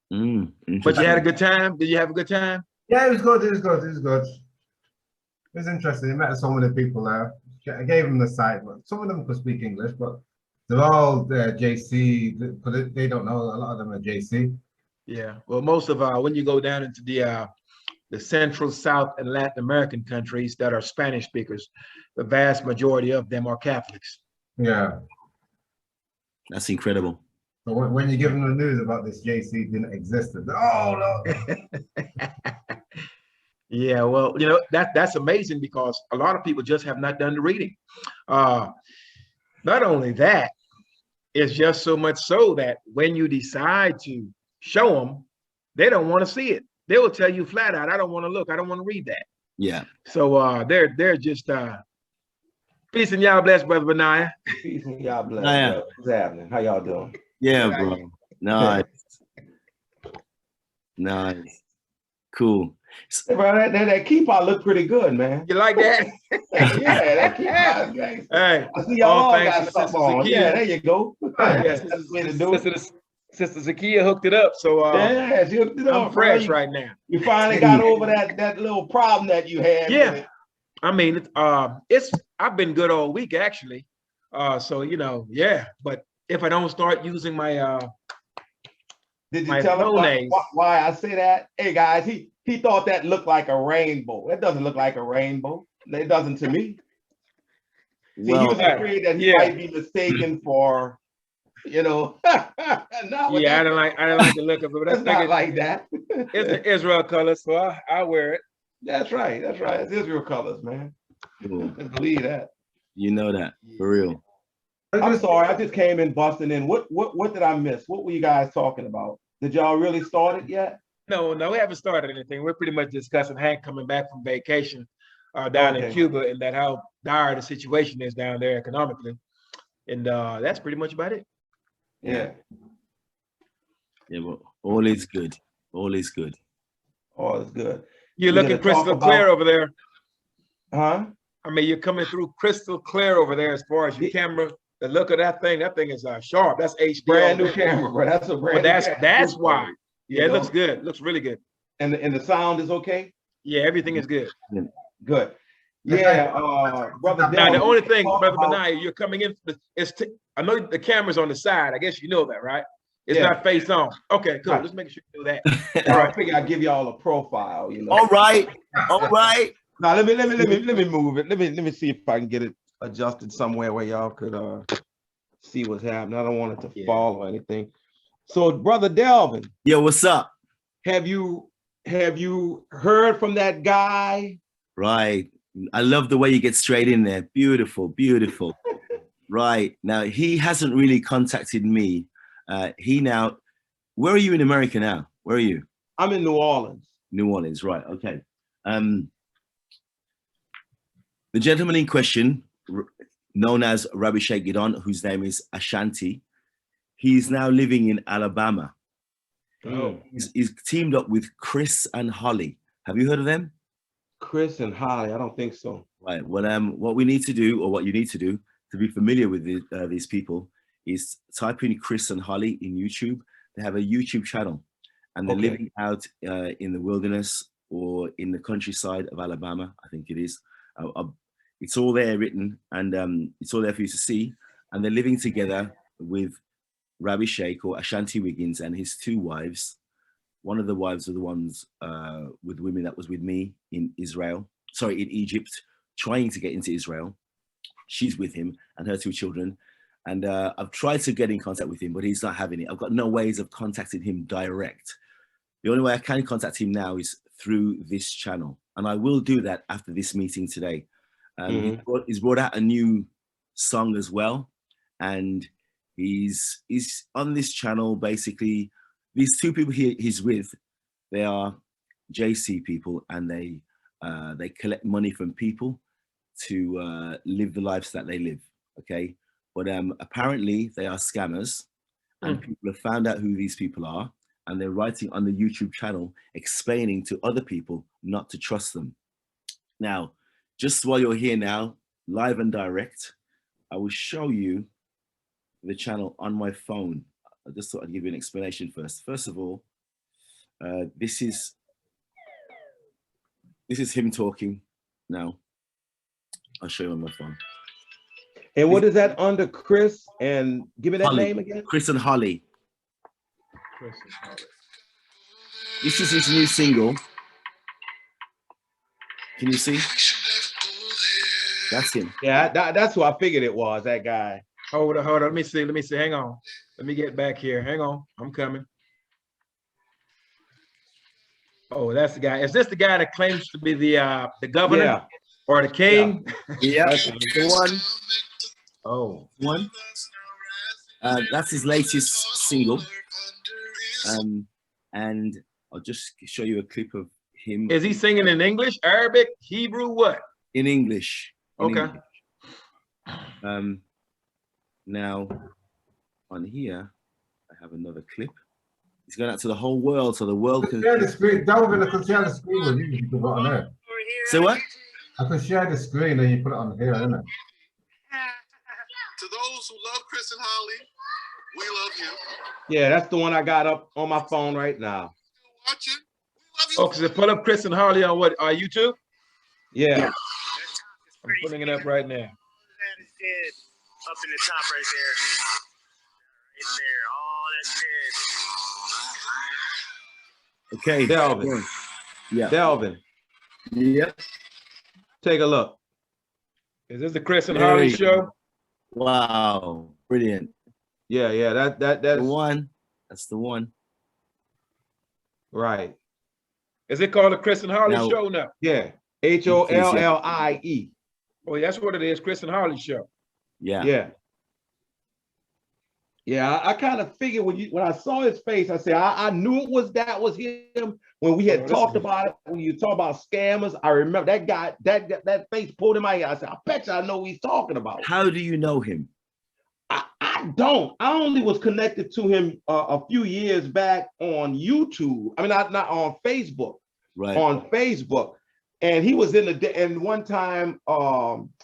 But you Interesting. had a good time? Did you have a good time? Yeah, it was good. It was good. It was good. It was interesting. I met some of the people there. I gave them the site, but some of them could speak English, but they're all JC, because they don't know. A lot of them are JC. Yeah. Well, most of when you go down into the Central, South, and Latin American countries that are Spanish speakers, the vast majority of them are Catholics. Yeah. That's incredible. So when you give them the news about this JC didn't exist, oh no. Yeah, well, you know, that's amazing because a lot of people just have not done the reading. Not only that, it's just so much so that when you decide to show them, they don't want to see it. They will tell you flat out, I don't want to look, I don't want to read that. Yeah. So they're just peace and y'all bless, Brother Benaiah. Peace and y'all bless. Yeah. What's happening? How y'all doing? Yeah, bro. Nice. Nice. Cool. Hey, bro, that keeper look pretty good, man. You like that? Yeah, that keeper. Hey, I see y'all all got something on. Yeah, there you go. Yes, That's the way to do it. Sister Zakia hooked it up, so yeah, she hooked it up. I'm fresh right now. You finally got over that little problem that you had. Yeah, with it. I mean, I've been good all week actually. So you know, yeah. But if I don't start using my did you tell him why I say that? Hey guys, he thought that looked like a rainbow. That doesn't look like a rainbow. It doesn't to me. See, Well, he was afraid that he might be mistaken for, you know. I didn't like the look of it, but that's not like that. It's the Israel colors, so I wear it. That's right. That's right. It's Israel colors, man. cool. Believe that. You know that for real. I'm sorry, I just came in busting in. What did I miss? What were you guys talking about? Did y'all really start it yet? No, we haven't started anything. We're pretty much discussing Hank coming back from vacation down in Cuba, and that how dire the situation is down there economically. And that's pretty much about it. Yeah. Yeah, well, all is good. All is good. All is good. You're looking crystal clear over there. Huh? I mean, you're coming through crystal clear over there as far as your camera. The look of that thing is sharp. That's HD. Brand new camera, bro. That's a brand new camera. That's why. Yeah, it looks good. It looks really good. And the sound is okay? Yeah, everything is good. Good. Yeah, brother. Now the only thing, Brother Benaiah, you're coming in. I know the camera's on the side. I guess you know that, right? It's not face on. Okay, cool. Let's make sure you know that. All right. I figure I'll give y'all a profile. You know. All right. All right. Now let me move it. Let me see if I can get it adjusted somewhere where y'all could see what's happening. I don't want it to fall or anything. So, Brother Delvin. Yeah, what's up? Have you heard from that guy? Right. I love the way you get straight in there. Beautiful, beautiful. Right. Now, he hasn't really contacted me. Where are you in America now? Where are you? I'm in New Orleans. New Orleans, right. Okay. The gentleman in question, known as Rabbi Sheikh Gidon, whose name is Ashanti, he's now living in Alabama. Oh. He's teamed up with Chris and Holly. Have you heard of them? Chris and Holly, I don't think so. Right. Well, what we need to do, or what you need to do to be familiar with these people, is type in Chris and Holly in YouTube. They have a YouTube channel, and they're living out in the wilderness or in the countryside of Alabama, I think it is. It's all there written, and it's all there for you to see. And they're living together with Rabbi Sheikh, or Ashanti Wiggins, and his two wives. One of the wives are the ones with women that was with me in Egypt, trying to get into Israel. She's with him and her two children. And I've tried to get in contact with him, but he's not having it. I've got no ways of contacting him direct. The only way I can contact him now is through this channel. And I will do that after this meeting today. He's brought out a new song as well. And he's on this channel, basically. These two people he's with, they are JC people, and they collect money from people to live the lives that they live, okay? But apparently they are scammers, and people have found out who these people are, and they're writing on the YouTube channel explaining to other people not to trust them. Now, just while you're here now, live and direct, I will show you the channel on my phone. I just thought I'd give you an explanation first. First of all, This is him talking now. I'll show you on my phone. And what is that under Chris? And give me that Holly. name again. Chris and Holly. This is his new single. Can you see? That's him. Yeah, that's who I figured it was, that guy. Hold on. Let me see. Hang on. Let me get back here. Hang on. I'm coming. Oh, that's the guy. Is this the guy that claims to be the governor or the king? Yeah, that's the one. Oh, one. That's his latest single. And I'll just show you a clip of him. Is he singing in English, Arabic, Hebrew, what? In English. Okay. English. Now, on here, I have another clip. He's going out to the whole world, so the world can share the screen. Dawid, I could share the screen with you. You can put it on there. So what? I could share the screen and you put it on here, isn't it? To those who love Chris and Holly, we love you. Yeah, that's the one I got up on my phone right now. Watching. We love you. Oh, because they put up Chris and Harley on what? YouTube? Yeah. I'm putting it up right now. That is dead up in the top right there. Right there. All that's dead. Okay. Delvin. Yeah. Delvin. Yep. Take a look. Is this the Chris and Harley show? Wow. Brilliant. Yeah, that's the one. That's the one. Right. Is it called the Chris and Harley show now? Yeah. HOLLIE. Oh, that's what it is, Chris and Harley show. Yeah. Yeah, I kind of figured when I saw his face, I said I knew that was him when we had talked about it. When you talk about scammers, I remember that guy, that face pulled in my head. I said, I bet you I know who he's talking about. How do you know him? I don't. I only was connected to him a few years back on YouTube. I mean, not on Facebook. Right. On Facebook, and he was and one time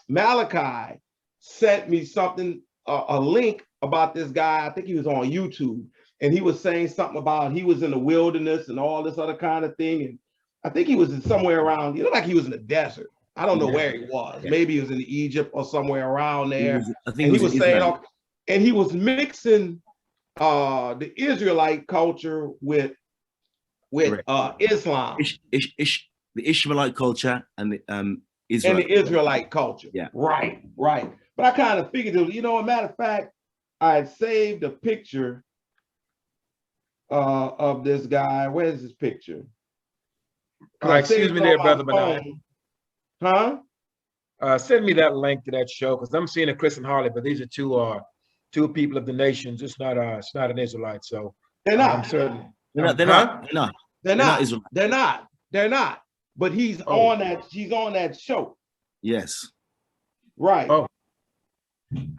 Malachi sent me something, a link about this guy. I think he was on YouTube, and he was saying something about he was in the wilderness and all this other kind of thing. And I think he was in somewhere around. He looked like he was in the desert. I don't know where he was. Yeah. Maybe he was in Egypt or somewhere around there. He was saying, and he was mixing the Israelite culture with Islam, the Ishmaelite culture, and the Israel and the Israelite culture. Yeah, right. But I kind of figured, as a matter of fact, I had saved a picture of this guy. Where's his picture? Excuse me there, brother Bernard. Huh? Send me that link to that show, because I'm seeing a Chris and Harley, but these are two people of the nations. It's not an Israelite, so they're not. I'm certain. They're not. But he's on that. She's on that show. Yes. Right. Oh.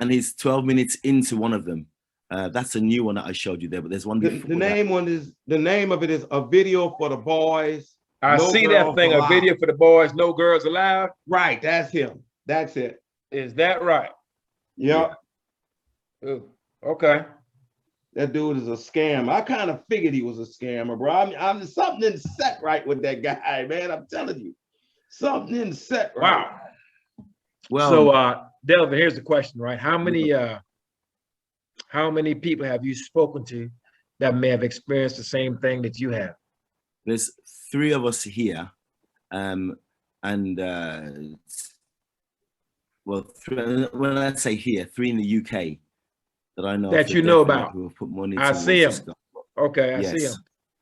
And he's 12 minutes into one of them. That's a new one that I showed you there, but there's one before. The name of it is A Video for the Boys. I see that thing, A Video for the Boys, No Girls Allowed. Right, that's him. That's it. Is that right? Yep. Ooh, okay. That dude is a scam. I kind of figured he was a scammer, bro. I'm something didn't set right with that guy, man. I'm telling you, something didn't set right. Wow. Well, so Delvin, here's the question, right? How many people have you spoken to that may have experienced the same thing that you have? There's 3 of us here, when I say here, 3 in the UK that I know that you know about. Who have put money. I see him. Okay, I see him.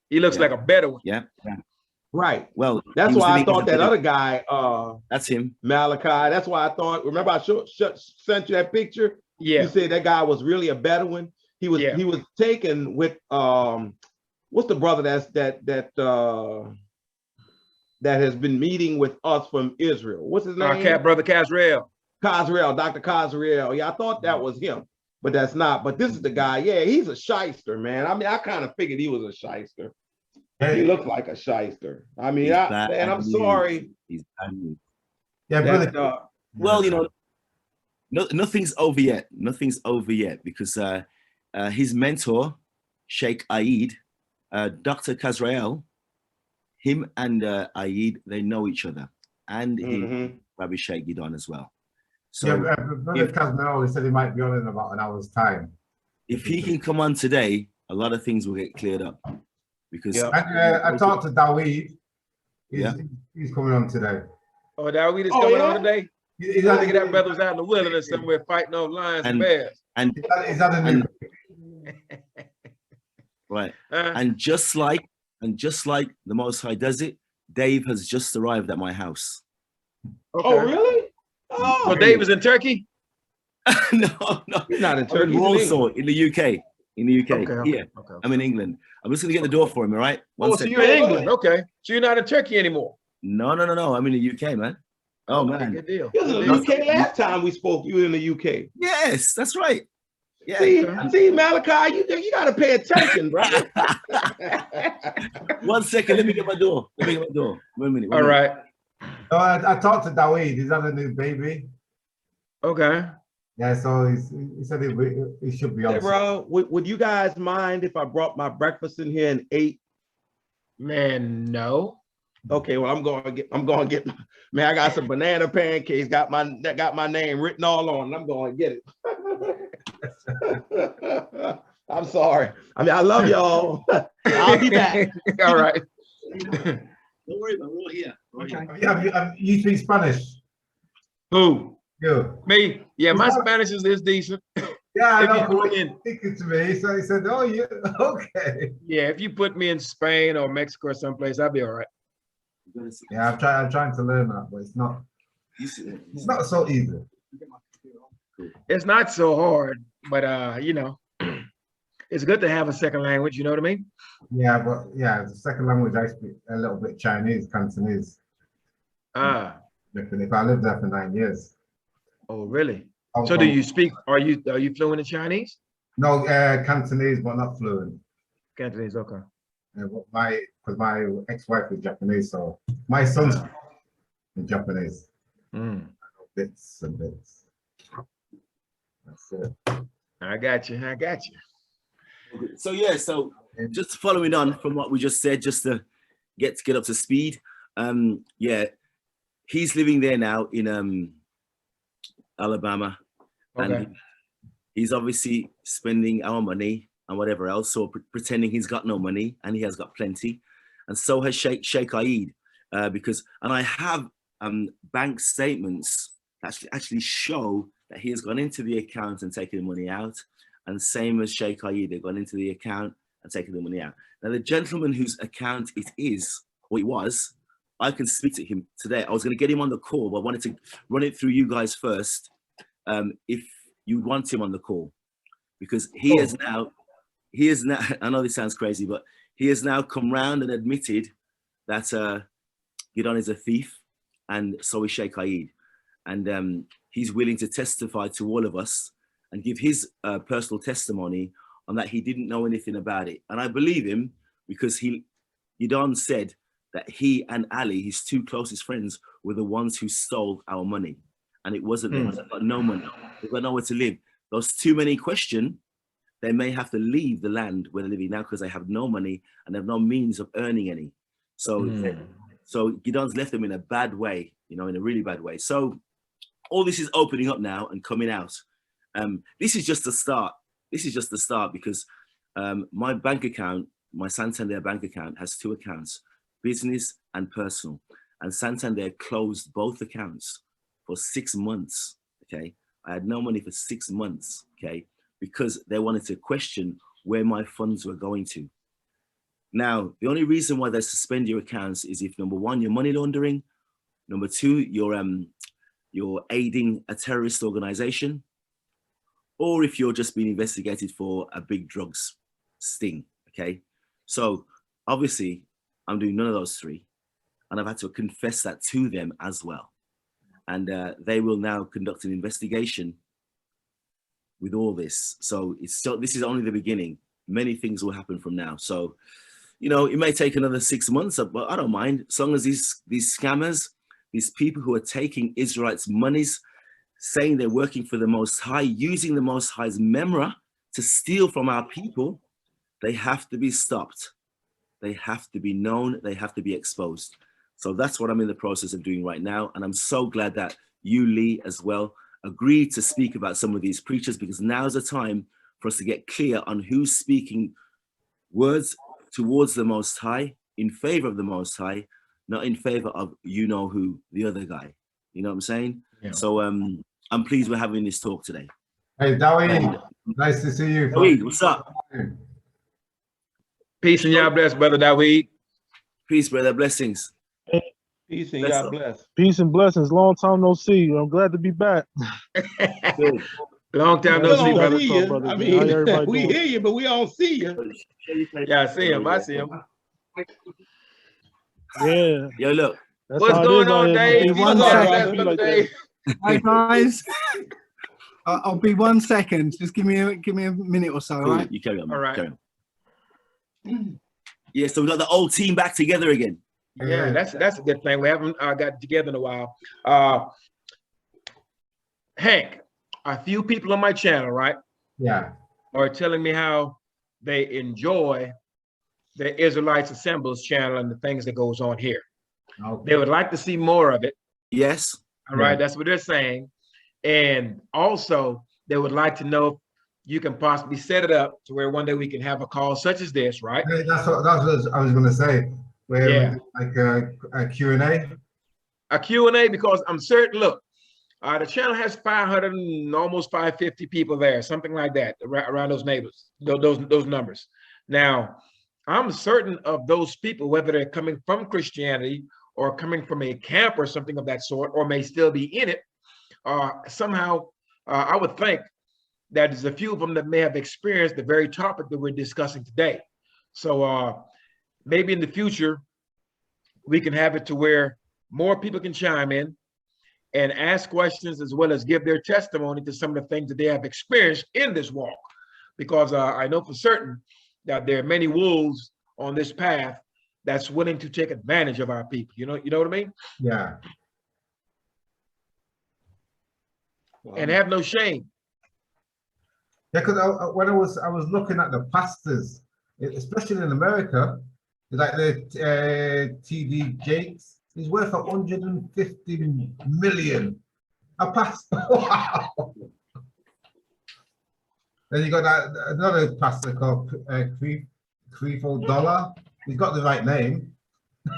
He looks like a better one. Yeah. Right. Well, that's why I thought that other guy. That's him, Malachi. That's why I thought. Remember, I sent you that picture. Yeah. You said that guy was really a Bedouin. He was. Yeah. He was taken with what's the brother that has been meeting with us from Israel? What's his name? Brother Kazrael. Dr. Kazrael. Yeah, I thought that was him, but that's not. But this is the guy. Yeah, he's a shyster, man. I mean, I kind of figured he was a shyster. He looked like a shyster. I mean, I'm sorry. He's bad news. Yeah, brother. Well, nothing's over yet. Nothing's over yet because his mentor, Sheikh Aid, Dr. Kazrael, him and Aid, they know each other, and he, Rabbi Sheikh Gidon as well. So yeah, Brother Kazmael, he said he might be on in about an hour's time. if he can come on today, a lot of things will get cleared up. Because I talked to Dawid. He's coming on today. Oh, Dawid is coming on today? He's I think that brother was out in the wilderness somewhere fighting off lions and bears. He's had a new right. And just like the Most High does it, Dave has just arrived at my house. Okay. Oh, really? Oh, so Dave is in Turkey? No, he's not in Turkey. In Warsaw, in the UK. In the UK. Okay, Here. Okay. I'm in England. I'm just gonna get the door for him, all right? So you're in England. Okay. So you're not in Turkey anymore. No. I'm in the UK, man. Oh, man. Good deal. You was in the UK last time we spoke. You were in the UK. Yes, that's right. Yeah. See, Malachi, you gotta pay attention, bro. 1 second, let me get my door. 1 minute. All right. So I talked to Dawid. He's had a new baby. Okay. Yeah, so he said he should be on. Hey, bro, would you guys mind if I brought my breakfast in here and ate? Man, no. Okay, well, I'm going to get. Man, I got some banana pancakes. Got my name written all on it. I'm going to get it. I'm sorry. I mean, I love y'all. I'll be back. All right. Don't worry about it. We're all here. Yeah, you speak Spanish? Who? You. Me? Yeah, my Spanish is decent. Yeah, I know. If you Speaking to me, so he said, "Oh, yeah, okay." Yeah, if you put me in Spain or Mexico or someplace, I'll be all right. Yeah, I'm trying to learn that, but it's not so easy. It's not so hard, but you know, it's good to have a second language. You know what I mean? Yeah, but yeah, the second language I speak a little bit Chinese, Cantonese. If I lived there for 9 years. Oh, really? So do you speak? Are you fluent in Chinese? No, Cantonese, but not fluent. Cantonese, okay. Because my ex-wife is Japanese, so my son's in Japanese. Bits and bits. That's it. I got you. So yeah, so just following on from what we just said, just to get up to speed. Yeah, he's living there now in Alabama, and he's obviously spending our money and whatever else, so pretending he's got no money, and he has got plenty, and so has Sheikh Aid, because I have bank statements that actually show that he has gone into the account and taken the money out, and same as Sheikh Aid, they've gone into the account and taken the money out. Now the gentleman whose account it is, or it was, I can speak to him today. I was going to get him on the call, but I wanted to run it through you guys first, if you want him on the call, because he is now, I know this sounds crazy, but he has now come round and admitted that Gidon is a thief, and so is Sheikh Aid. And he's willing to testify to all of us and give his personal testimony on that he didn't know anything about it. And I believe him, because Gidon said that he and Ali, his two closest friends, were the ones who stole our money. And it wasn't them. They've got no money. They've got nowhere to live. Those too many question, they may have to leave the land where they're living now because they have no money and they have no means of earning any. So, so Gidon's left them in a bad way, in a really bad way. So all this is opening up now and coming out. This is just the start. This is just the start, because my bank account, my Santander bank account, has two accounts, business and personal. And Santander closed both accounts for 6 months, okay? I had no money for 6 months, okay? Because they wanted to question where my funds were going to. Now, the only reason why they suspend your accounts is if, number one, you're money laundering, number two, you're aiding a terrorist organization, or if you're just being investigated for a big drugs sting, okay? So obviously I'm doing none of those three, and I've had to confess that to them as well. And they will now conduct an investigation with all this. So this is only the beginning. Many things will happen from now. So, it may take another 6 months, but I don't mind, as long as these scammers, these people who are taking Israelites' monies, saying they're working for the Most High, using the Most High's memra to steal from our people, they have to be stopped. they have to be known, they have to be exposed. So that's what I'm in the process of doing right now. And I'm so glad that you, Lee, as well, agreed to speak about some of these preachers, because now's the time for us to get clear on who's speaking words towards the Most High, in favor of the Most High, not in favor of you know who, the other guy. You know what I'm saying? Yeah. So I'm pleased we're having this talk today. Hey, Dawid, nice to see you. Dawid, what's up? Peace and y'all bless, brother Dawid. Peace, brother. Blessings. Peace and Bless God up. bless. Peace and blessings. Long time no see. I'm glad to be back. Good. Long time We no see, don't brother. see you. Brothers, I man. How mean, everybody we doing? hear you, but we don't see you. Yeah, I see him. I see him. Yeah. Yo, look. That's What's how it going is out on, here. Dave? Be one What's up, second. brother Dave? Hi guys, I'll be 1 second. Just give me a minute or so, Cool. right? You carry on. Man. All right. Carry on. Yeah, so we got the old team back together again. Yeah, that's a good thing. We haven't got together in a while. Hank, a few people on my channel, right, Yeah. are telling me how they enjoy the Israelites Assembles channel and the things that goes on here. Okay. They would like to see more of it. Yes. All right, Yeah. that's what they're saying. And also, they would like to know if you can possibly set it up to where one day we can have a call such as this, right? Hey, that's what I was going to say. Where Yeah. we do like a Q&A. A Q&A, because I'm certain, look, the channel has 500 and almost 550 people there, something like that, around those neighbors, those numbers. Now, I'm certain of those people, whether they're coming from Christianity or coming from a camp or something of that sort, or may still be in it, somehow I would think that there's a few of them that may have experienced the very topic that we're discussing today. So maybe in the future, we can have it to where more people can chime in and ask questions, as well as give their testimony to some of the things that they have experienced in this walk. Because I know for certain that there are many wolves on this path that's willing to take advantage of our people. You know what I mean? Yeah. And have no shame. Yeah, because when I was looking at the pastors, especially in America, like the TD Jakes, he's worth 150 million a pastor. Wow. Then you got another pastor called $3-4. He's got the right name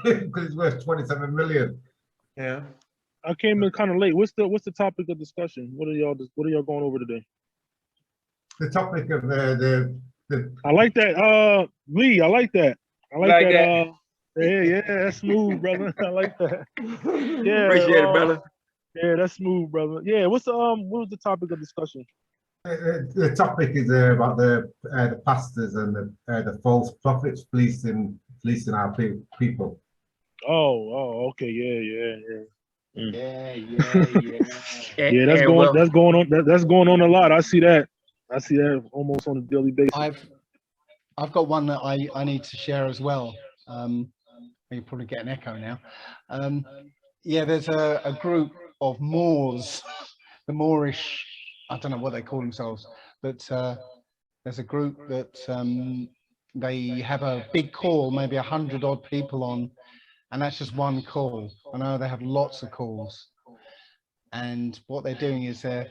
because he's worth 27 million. Yeah. I came in kind of late. What's the topic of discussion? What are y'all going over today? The topic of the I like that, Lee. I like that. I like that. that. Yeah, that's smooth, brother. I like that. Yeah, Appreciate it, brother. Yeah, that's smooth, brother. Yeah, what was the topic of discussion? the topic is about the pastors and the false prophets fleecing our people. Oh, okay, yeah. And, That's going on a lot. I see that almost on a daily basis. I've got one that I need to share as well. You probably get an echo now. Yeah, there's a group of Moors, the Moorish, I don't know what they call themselves, but there's a group that they have a big call, maybe 100 odd people on, and that's just one call. I know they have lots of calls, and what they're doing is they're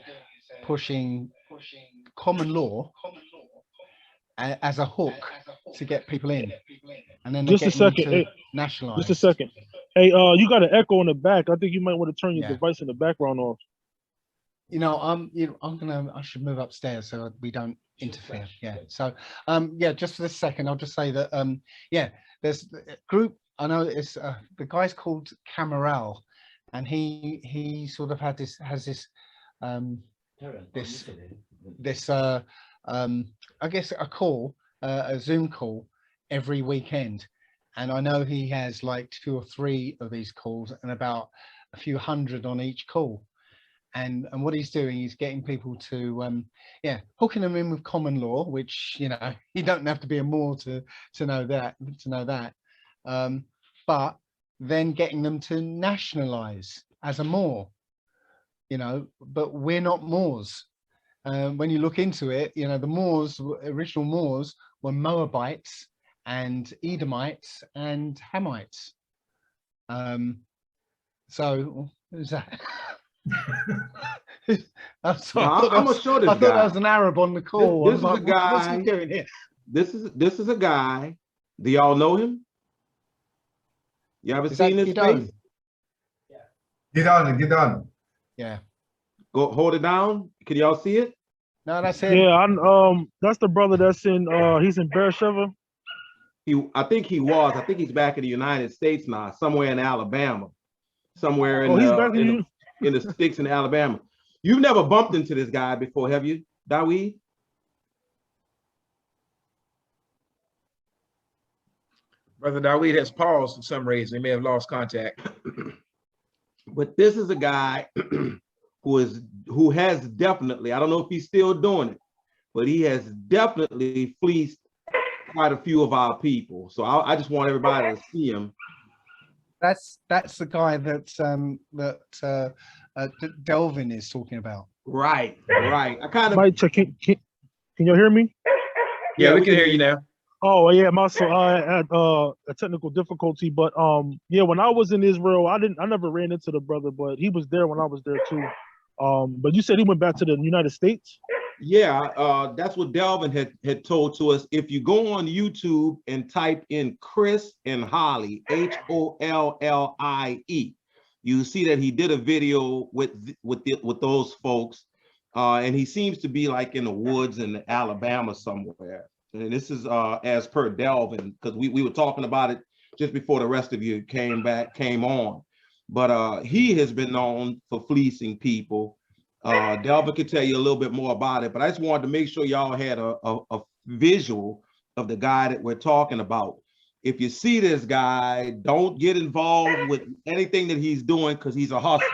pushing common law as a hook to get people in, and then Just a second. Hey, nationalize. just a second. Hey, you got an echo in the back. I think you might want to turn your Yeah. device in the background off. You know, I should move upstairs so we don't interfere. Yeah. So, yeah, just for this second, I'll just say that, yeah, there's a group. I know it's the guy's called Cameral, and he sort of has this I guess a call, a Zoom call every weekend, and I know he has like 2 or 3 of these calls and about a few hundred on each call. And what he's doing is getting people to hooking them in with common law, which, you know, you don't have to be a Moor to know that, but then getting them to nationalize as a Moor, you know. But we're not Moors. When you look into it, you know, the Moors, original Moors, were Moabites, and Edomites and Hamites. So who's that? I'm sorry, Now, I'm gonna show this I thought guy. that was an Arab on the call. This I was is a like, what's he guy- doing here? This is a guy. Do y'all know him? You ever Is that seen his Gidon? face? Get on. Yeah. Go hold it down. Can y'all see it? No, that's him. Yeah, that's the brother that's in he's in Beersheba. I think he was. I think he's back in the United States now, somewhere in Alabama, somewhere in, He's back in in the sticks in Alabama. You've never bumped into this guy before, have you, Dawid? Brother Dawid has paused for some reason. He may have lost contact. But this is a guy who has definitely, I don't know if he's still doing it, but he has definitely fleeced quite a few of our people. So I just want everybody to see him. That's the guy that Delvin is talking about. Right. I kind of Might check. Can you hear me? Yeah, we can hear you now. Oh yeah, my so I had a technical difficulty, but yeah, when I was in Israel, I never ran into the brother, but he was there when I was there too. But you said he went back to the United States? Yeah, that's what Delvin had told to us. If you go on YouTube and type in Chris and Holly, Hollie, you see that he did a video with those folks, and he seems to be like in the woods in Alabama somewhere. And this is as per Delvin, because we were talking about it just before the rest of you came on. But he has been known for fleecing people. Delvin could tell you a little bit more about it, but I just wanted to make sure y'all had a visual of the guy that we're talking about. If you see this guy, don't get involved with anything that he's doing because he's a hustler.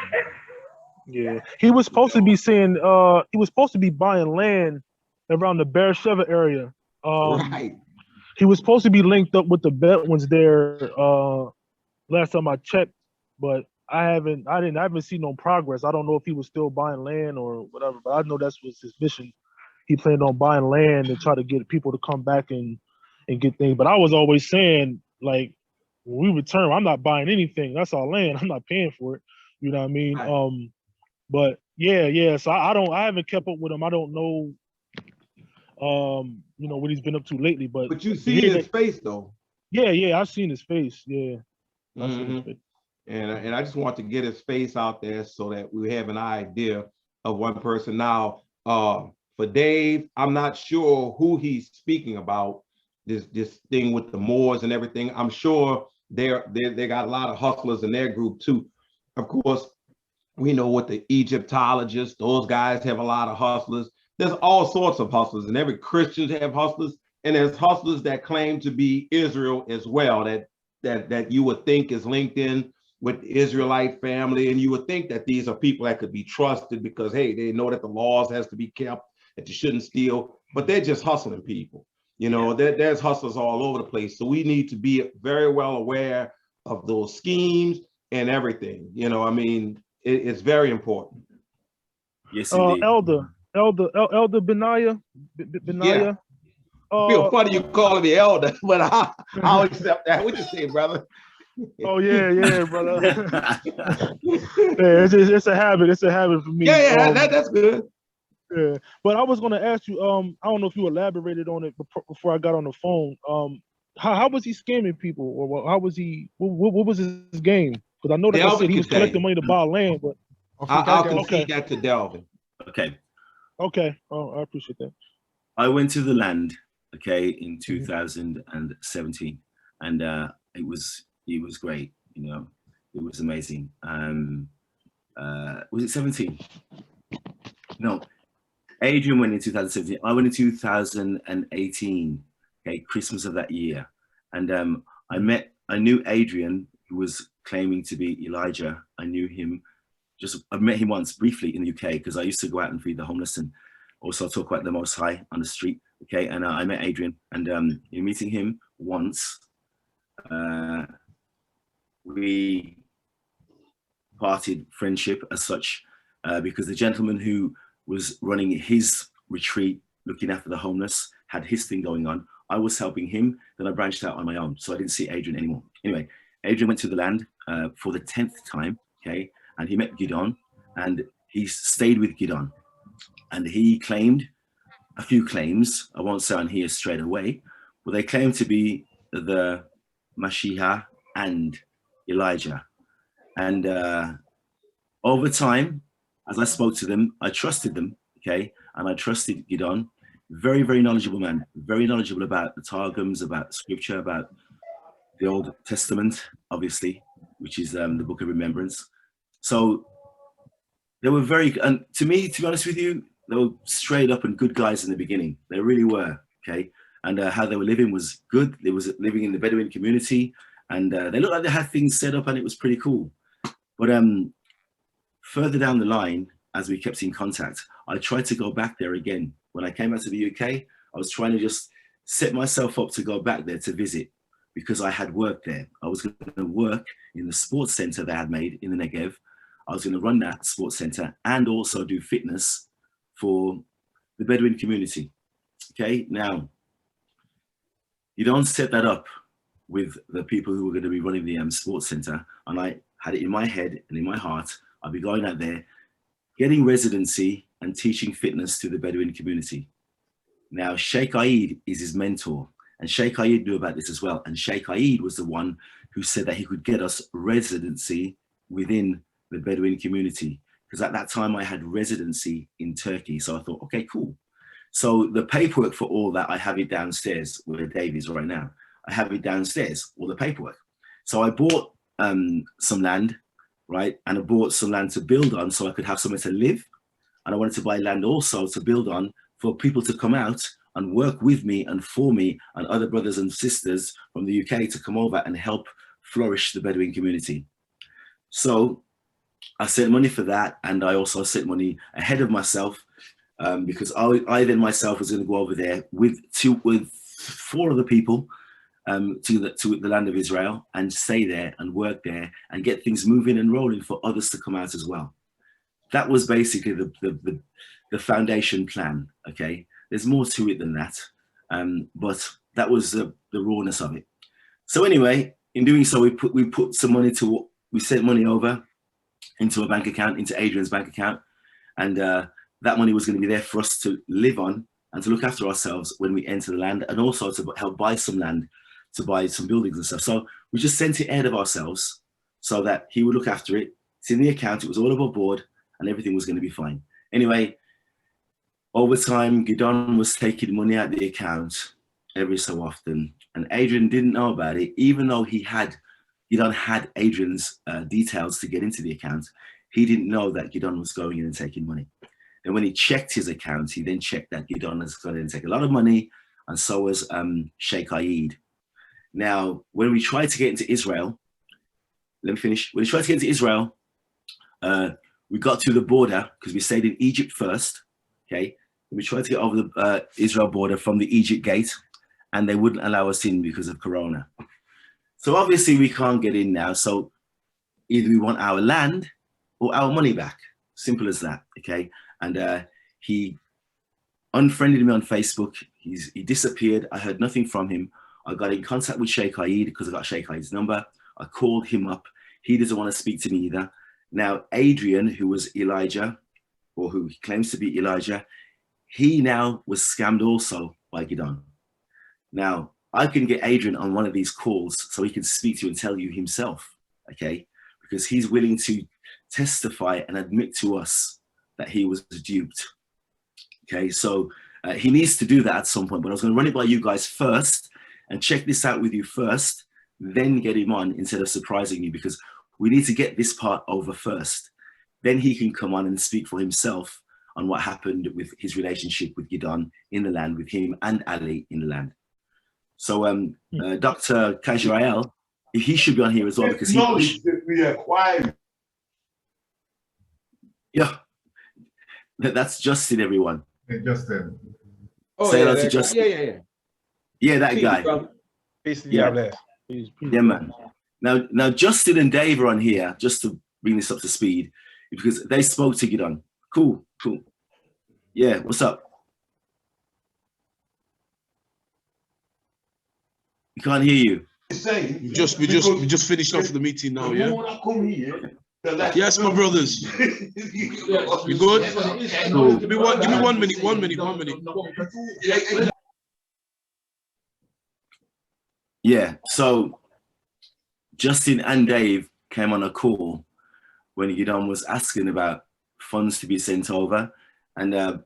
Yeah, he was supposed to be saying he was supposed to be buying land around the Beersheba area. Right. He was supposed to be linked up with the Bedouins there last time I checked, but I haven't seen no progress. I don't know if he was still buying land or whatever, but I know that's was his mission. He planned on buying land and try to get people to come back and get things. But I was always saying, like, when we return, I'm not buying anything. That's our land. I'm not paying for it. You know what I mean? Right. But yeah. So I haven't kept up with him. I don't know you know what he's been up to lately, but you see his face though. Yeah, I've seen his face. Yeah. I've seen his face. And I just want to get his face out there so that we have an idea of one person. Now, for Dave, I'm not sure who he's speaking about, this thing with the Moors and everything. I'm sure they got a lot of hustlers in their group too. Of course, we know what the Egyptologists, those guys have a lot of hustlers. There's all sorts of hustlers, and every Christian have hustlers, and there's hustlers that claim to be Israel as well, that you would think is linked in with the Israelite family, and you would think that these are people that could be trusted because, hey, they know that the laws has to be kept, that you shouldn't steal, but they're just hustling people. You know, there's hustlers all over the place. So we need to be very well aware of those schemes and everything. You know, I mean, it's very important. Yes, indeed. Elder Benaiah. Yeah. Feel funny you calling me elder, but I'll accept that. What you say, brother? Oh yeah, brother. Yeah, it's a habit. It's a habit for me. Yeah, that's good. Yeah, but I was going to ask you. I don't know if you elaborated on it before I got on the phone. How was he scamming people, or how was he? What was his game? Because I know that I said he was collecting money to buy land, but I'll concede that to Delvin. Okay. Oh, I appreciate that. I went to the land, in 2017, and it was great. You know, it was amazing. Was it 17? No, Adrian went in 2017. I went in 2018. Okay, Christmas of that year, and I knew Adrian, who was claiming to be Elijah. I knew him. I met him once briefly in the UK because I used to go out and feed the homeless and also talk about the Most High on the street. Okay, and I met Adrian, and in meeting him once, we parted friendship as such, because the gentleman who was running his retreat, looking after the homeless, had his thing going on. I was helping him. Then I branched out on my own. So I didn't see Adrian anymore. Anyway, Adrian went to the land for the 10th time, okay? And he met Gidon, and he stayed with Gidon. And he claimed a few claims. I won't say on here straight away, but they claimed to be the Mashiach and Elijah. And over time, as I spoke to them, I trusted them, okay? And I trusted Gidon. Very, very knowledgeable man, very knowledgeable about the Targums, about scripture, about the Old Testament, obviously, which is the Book of Remembrance. So they were very, and to me, to be honest with you, they were straight up and good guys in the beginning. They really were, okay? And how they were living was good. They was living in the Bedouin community, and they looked like they had things set up, and it was pretty cool. But further down the line, as we kept in contact, I tried to go back there again. When I came out to the UK, I was trying to just set myself up to go back there to visit, because I had worked there. I was going to work in the sports center they had made in the Negev. I was going to run that sports center and also do fitness for the Bedouin community. Okay, now, you don't set that up with the people who were going to be running the sports center. And I had it in my head and in my heart, I'll be going out there, getting residency and teaching fitness to the Bedouin community. Now, Sheikh Aid is his mentor, and Sheikh Aid knew about this as well. And Sheikh Aid was the one who said that he could get us residency within the Bedouin community. Because at that time I had residency in Turkey. So I thought, okay, cool. So the paperwork for all that, I have it downstairs where Dave is right now. I have it downstairs, all the paperwork. So I bought some land, right? And I bought some land to build on so I could have somewhere to live. And I wanted to buy land also to build on for people to come out and work with me and for me and other brothers and sisters from the UK to come over and help flourish the Bedouin community. So I sent money for that, and I also sent money ahead of myself because I then myself was going to go over there with 4 other people to the land of Israel and stay there and work there and get things moving and rolling for others to come out as well. That was basically the foundation plan. Okay, there's more to it than that, but that was the rawness of it. So anyway, in doing so, we put some money we sent money over into a bank account, into Adrian's bank account, and that money was going to be there for us to live on and to look after ourselves when we enter the land, and also to help buy some land, to buy some buildings and stuff. So we just sent it ahead of ourselves so that he would look after it. It's in the account, it was all above board, and everything was going to be fine. Anyway, over time, Gidon was taking money out of the account every so often, and Adrian didn't know about it, even though Gidon had Adrian's details to get into the account. He didn't know that Gidon was going in and taking money. And when he checked his account, he then checked that Gidon has gone in and taken a lot of money, and so was Sheikh Aid. Now, when we tried to get into Israel, let me finish. When we tried to get into Israel, we got to the border because we stayed in Egypt first, okay? And we tried to get over the Israel border from the Egypt gate, and they wouldn't allow us in because of Corona. So obviously we can't get in now. So either we want our land or our money back. Simple as that, okay? And he unfriended me on Facebook. He disappeared. I heard nothing from him. I got in contact with Sheikh Aid because I got Sheikh Aid's number. I called him up. He doesn't want to speak to me either. Now, Adrian, who was Elijah, or who claims to be Elijah, he now was scammed also by Gidon. Now, I can get Adrian on one of these calls so he can speak to you and tell you himself, okay? Because he's willing to testify and admit to us that he was duped, okay? So he needs to do that at some point, but I was going to run it by you guys first and check this out with you first, then get him on instead of surprising you, because we need to get this part over first. Then he can come on and speak for himself on what happened with his relationship with Gidon in the land, with him and Ali in the land. So Dr. Yisrrael, he should be on here as well, because knowledge that we acquired. Yeah, that's Justin, everyone. Hey, Justin. Oh, Say yeah, hello to Justin. yeah. Yeah, that Peace, guy. brother. Peace to Yeah. God bless. Yeah, man. Now Justin and Dave are on here, just to bring this up to speed, because they spoke to Gidon. Cool. Yeah, what's up? We can't hear you. We just finished off the meeting now, yeah? Yes, my brothers. You good? Give me 1 minute, 1 minute, 1 minute. Yeah, so Justin and Dave came on a call when Gidon was asking about funds to be sent over. And I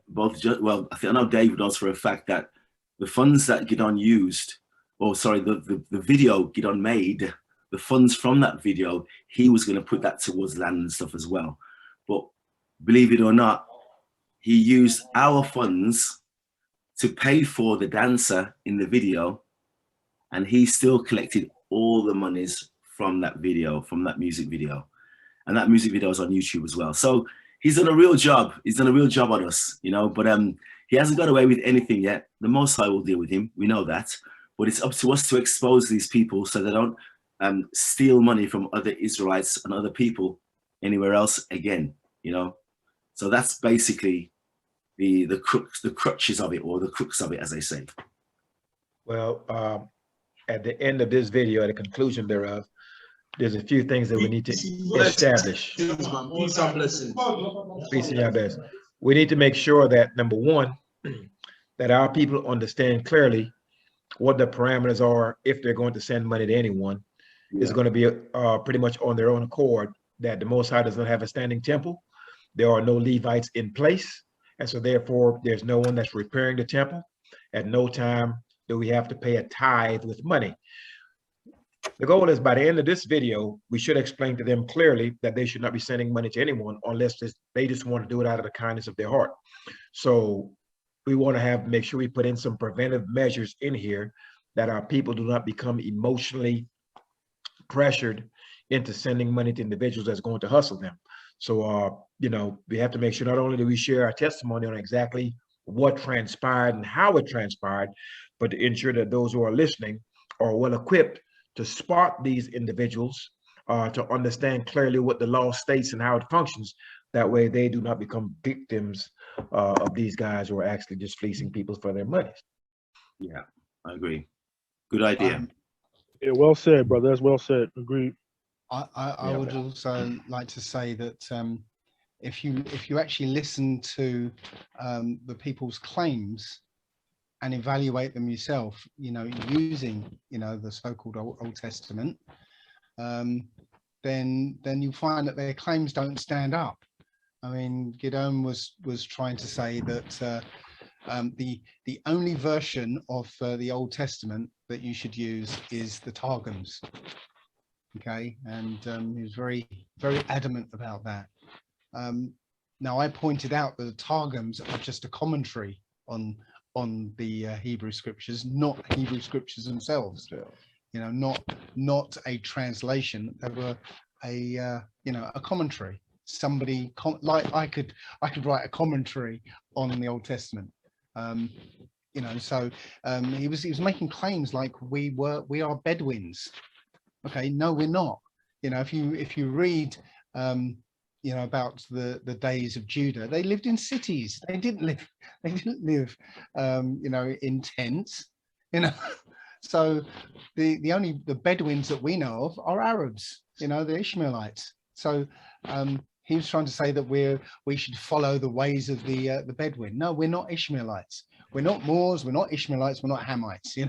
know Dave knows for a fact that the funds that Gidon used, the video Gidon made, the funds from that video, he was going to put that towards land and stuff as well. But believe it or not, he used our funds to pay for the dancer in the video, and he still collected all the monies from that video, from that music video. And that music video is on YouTube as well. So he's done a real job. He's done a real job on us, you know, but he hasn't got away with anything yet. The Most High will deal with him. We know that. But it's up to us to expose these people so they don't steal money from other Israelites and other people anywhere else again, you know. So that's basically the crutches of it, or the crux of it, as they say. Well, at the end of this video, at the conclusion thereof, there's a few things that we need to establish. Peace and blessings. Peace and blessings. We need to make sure that, number one, that our people understand clearly what the parameters are if they're going to send money to anyone. Yeah. It's going to be pretty much on their own accord, that the Most High does not have a standing temple. There are no Levites in place. And so therefore, there's no one that's repairing the temple. At no time do we have to pay a tithe with money. The goal is, by the end of this video, we should explain to them clearly that they should not be sending money to anyone unless they just want to do it out of the kindness of their heart. So we want to make sure we put in some preventive measures in here, that our people do not become emotionally pressured into sending money to individuals that's going to hustle them. So, you know, we have to make sure not only do we share our testimony on exactly what transpired and how it transpired, but to ensure that those who are listening are well equipped to spot these individuals, to understand clearly what the law states and how it functions. That way they do not become victims of these guys who are actually just fleecing people for their money. Yeah, I agree. Good idea. Yeah, well said, brother. That's well said. Agreed. I would also like to say that if you actually listen to the people's claims and evaluate them yourself, you know, using, you know, the so-called Old Testament, then you find that their claims don't stand up. I mean, Gideon was trying to say that the only version of the Old Testament that you should use is the Targums. Okay, and he was very, very adamant about that. Now, I pointed out that the Targums are just a commentary on the Hebrew scriptures, not Hebrew scriptures themselves. You know, not a translation. They were a commentary. Somebody like I could write a commentary on the Old Testament. You know, so he was making claims like we are Bedouins. Okay, no, we're not. You know, if you read you know, about the days of Judah, they lived in cities. They didn't live you know, in tents, you know. So the Bedouins that we know of are Arabs, you know, the Ishmaelites. So he was trying to say that we should follow the ways of the Bedouin. No, we're not Ishmaelites. We're not Moors. We're not Ishmaelites. We're not Hamites. You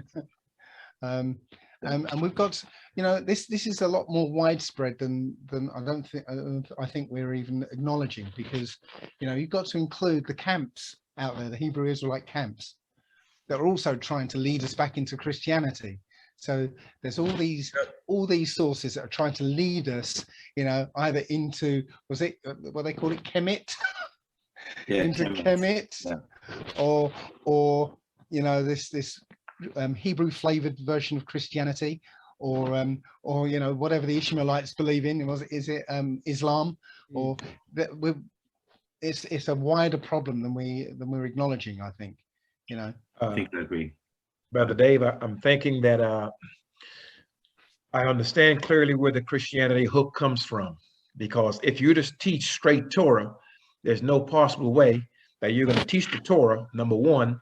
know. And we've got, you know, this is a lot more widespread than I think we're even acknowledging, because, you know, you've got to include the camps out there, the Hebrew Israelite camps, that are also trying to lead us back into Christianity. So there's all these sources that are trying to lead us, you know, either into, was it what they call it, Kemet, Yeah, into Kemet, yeah. or you know, this Hebrew flavored version of Christianity, or you know, whatever the Ishmaelites believe in. Is it Islam, or that it's a wider problem than we're acknowledging, I think, you know. I think I agree. Brother Dave, I'm thinking that I understand clearly where the Christianity hook comes from, because if you just teach straight Torah, there's no possible way that you're going to teach the Torah, number one,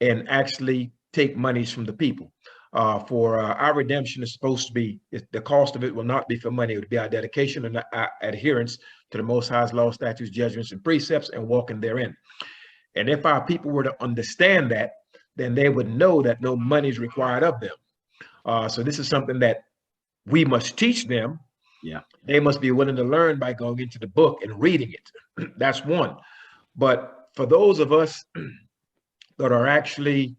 and actually take monies from the people. For our redemption is supposed to be, the cost of it will not be for money. It would be our dedication and our adherence to the Most High's law, statutes, judgments, and precepts, and walking therein. And if our people were to understand that, then they would know that no money is required of them. So this is something that we must teach them. Yeah. They must be willing to learn by going into the book and reading it. That's one. But for those of us that are actually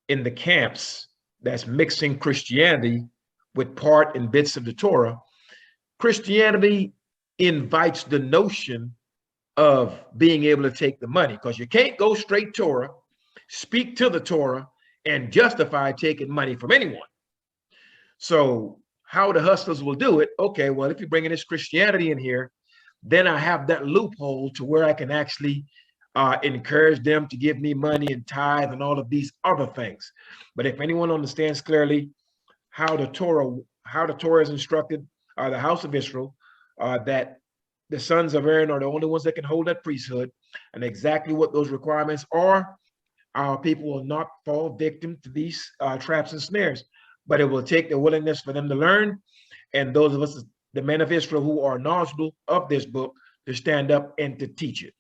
in the camps that's mixing Christianity with part and bits of the Torah, Christianity invites the notion of being able to take the money, because you can't go straight Torah, speak to the Torah, and justify taking money from anyone. So how the hustlers will do it, okay, well, if you're bringing this Christianity in here, then I have that loophole to where I can actually encourage them to give me money and tithe and all of these other things. But if anyone understands clearly how the Torah is instructed, the house of Israel, that the sons of Aaron are the only ones that can hold that priesthood, and exactly what those requirements are, our people will not fall victim to these traps and snares. But it will take the willingness for them to learn, and those of us, the men of Israel, who are knowledgeable of this book, to stand up and to teach it.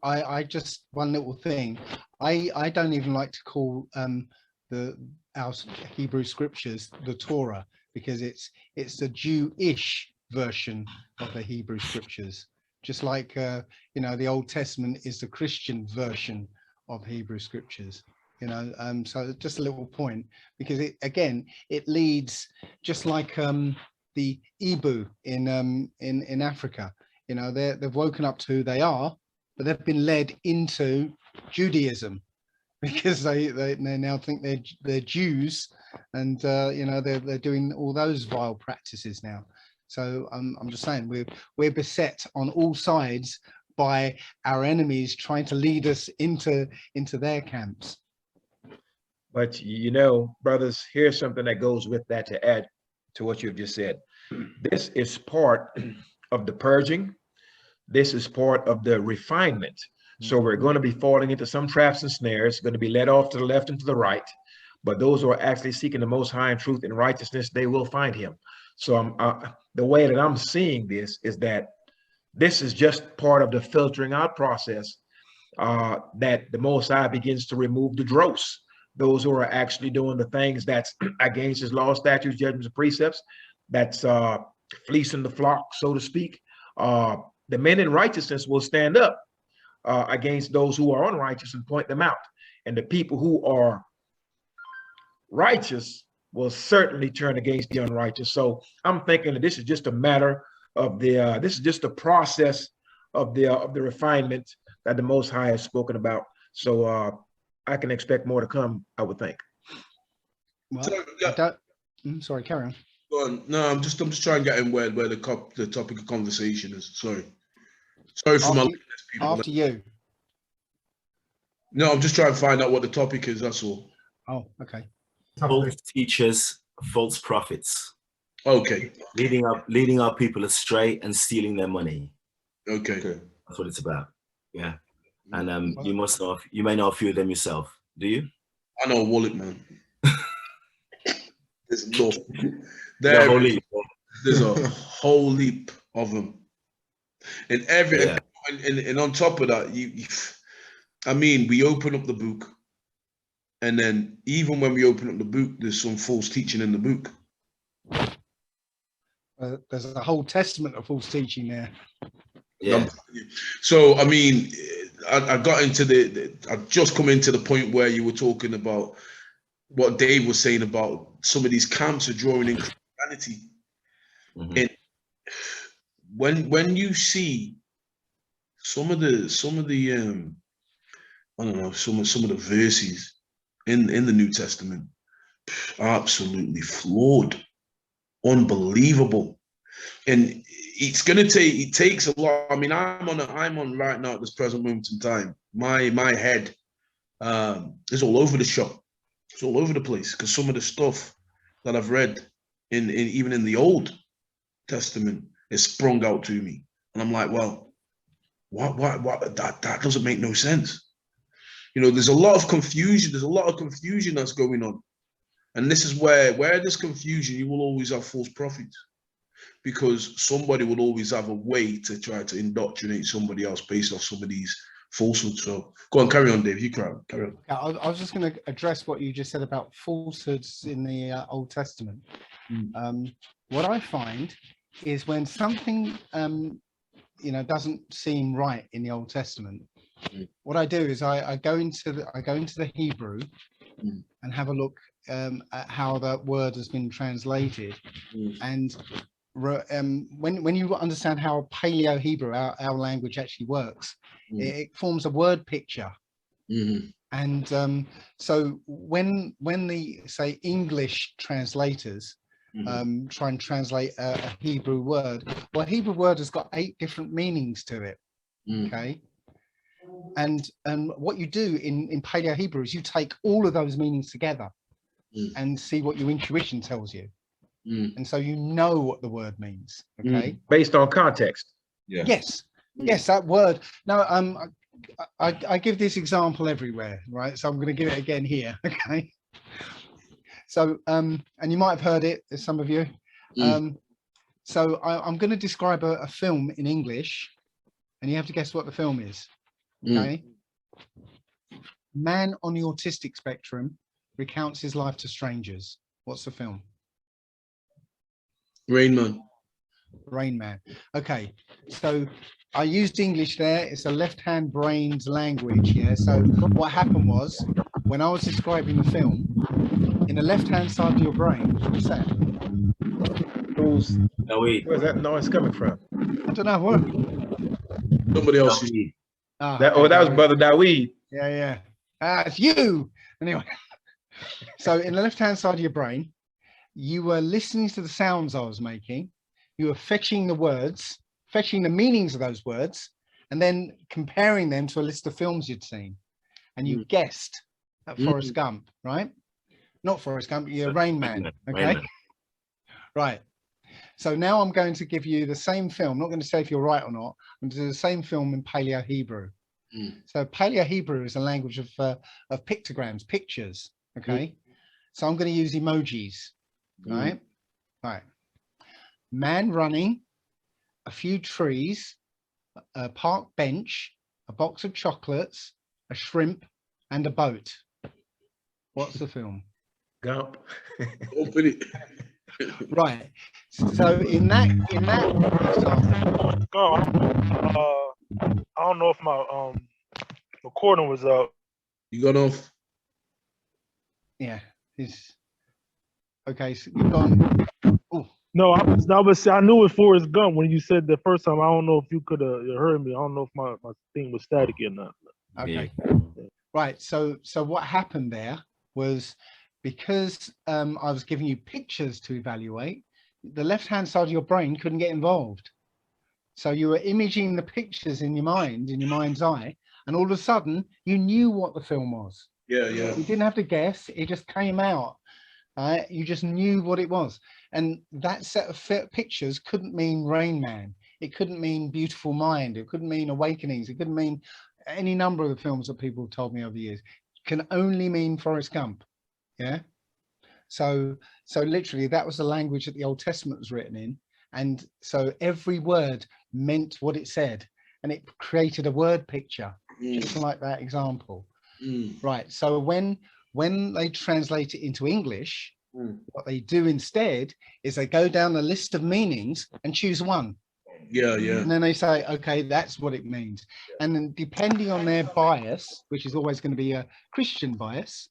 I just, one little thing. I don't even like to call our Hebrew scriptures the Torah, because it's the Jewish version of the Hebrew scriptures. Just like the Old Testament is the Christian version of Hebrew scriptures. So just a little point, because it leads, just like the Ibu in Africa. They've woken up to who they are, but they've been led into Judaism because they now think they're Jews, and they're doing all those vile practices now. So I'm just saying, we're beset on all sides by our enemies trying to lead us into their camps. But brothers, here's something that goes with that to add to what you've just said. This is part of the purging. This is part of the refinement. So we're going to be falling into some traps and snares, going to be led off to the left and to the right. But those who are actually seeking the Most High in truth and righteousness, they will find him. So the way that I'm seeing this is that this is just part of the filtering out process, that the Most High begins to remove the dross, those who are actually doing the things that's against his law, statutes, judgments, and precepts, that's fleecing the flock, so to speak. The men in righteousness will stand up against those who are unrighteous and point them out. And the people who are righteous will certainly turn against the unrighteous. So I'm thinking that this is just a matter of this is just a process of the refinement that the Most High has spoken about. So I can expect more to come, I would think. Well, sorry, carry on. Go on. No, I'm just trying to get in where the topic of conversation is. Sorry for my people. After you. No, I'm just trying to find out what the topic is. That's all. Oh, okay. False teachers, false prophets. Okay. Leading our people astray and stealing their money. Okay. That's what it's about. Yeah. And you may know a few of them yourself. Do you? I know a wallet, man. There's a whole heap of them. And and on top of that, we open up the book, and then even when we open up the book, there's some false teaching in the book. There's a whole testament of false teaching there. Yeah. So I got into I just come into the point where you were talking about what Dave was saying about some of these camps are drawing in Christianity. Mm-hmm. And when you see some of the I don't know, some of the verses in the New Testament, absolutely flawed, unbelievable. And it takes a lot. I'm on right now at this present moment in time. My head is all over the shop. It's all over the place, because some of the stuff that I've read even in the Old Testament is sprung out to me, and I'm like, well, what that doesn't make no sense. You know, there's a lot of confusion. There's a lot of confusion that's going on. And this is where there's confusion, you will always have false prophets. Because somebody will always have a way to try to indoctrinate somebody else based off some of these falsehoods. So go on, carry on, Dave. You carry on. I was just going to address what you just said about falsehoods in the Old Testament. What I find is when something doesn't seem right in the Old Testament, what I do is I go into the Hebrew and have a look at how that word has been translated, and when you understand how Paleo Hebrew, our language, actually works, it forms a word picture. And so when the, say, English translators try and translate a Hebrew word, well, a Hebrew word has got 8 different meanings to it. Okay. And what you do in Paleo Hebrew is you take all of those meanings together and see what your intuition tells you. And so you know what the word means. Okay. Based on context. Yes, that word. Now, I give this example everywhere, right? So I'm going to give it again here. Okay. So, and you might have heard it, some of you. So I'm going to describe a film in English, and you have to guess what the film is. Okay. Man on the autistic spectrum recounts his life to strangers. What's the film? Rain Man. Rain Man. Okay, so I used English there. It's a left-hand brain's language. Yeah. So what happened was, when I was describing the film, in the left-hand side of your brain, what's that? Where's that noise coming from? I don't know what. Somebody else. That was Brother Dawid. Yeah. It's you. Anyway, so in the left-hand side of your brain, you were listening to the sounds I was making. You were fetching the words, fetching the meanings of those words, and then comparing them to a list of films you'd seen. And you guessed at Forrest Gump, right? Not Forrest Gump, you're Rain Man. Okay. Right. So now I'm going to give you the same film. I'm not going to say if you're right or not. I'm going to do the same film in Paleo Hebrew. So Paleo Hebrew is a language of pictograms, pictures. Okay. So I'm going to use emojis. Right. Man running, a few trees, a park bench, a box of chocolates, a shrimp, and a boat. What's the film? Gump. Open it. Right. So in that I don't know if my recording was up. You got off? Yeah. Okay. So you've gone. Ooh. No, I knew it was Forrest Gump when you said the first time. I don't know if you could have heard me. I don't know if my thing was static or not. Okay. Right. So what happened there was, because I was giving you pictures to evaluate, the left-hand side of your brain couldn't get involved. So you were imaging the pictures in your mind, in your mind's eye, and all of a sudden you knew what the film was. Yeah. You didn't have to guess. It just came out. You just knew what it was. And that set of pictures couldn't mean Rain Man. It couldn't mean Beautiful Mind. It couldn't mean Awakenings. It couldn't mean any number of the films that people told me over the years. It can only mean Forrest Gump. Yeah. So literally that was the language that the Old Testament was written in. And so every word meant what it said, and it created a word picture, just like that example. Right. So when they translate it into English, what they do instead is they go down a list of meanings and choose one. Yeah. And then they say, okay, that's what it means. And then depending on their bias, which is always going to be a Christian bias,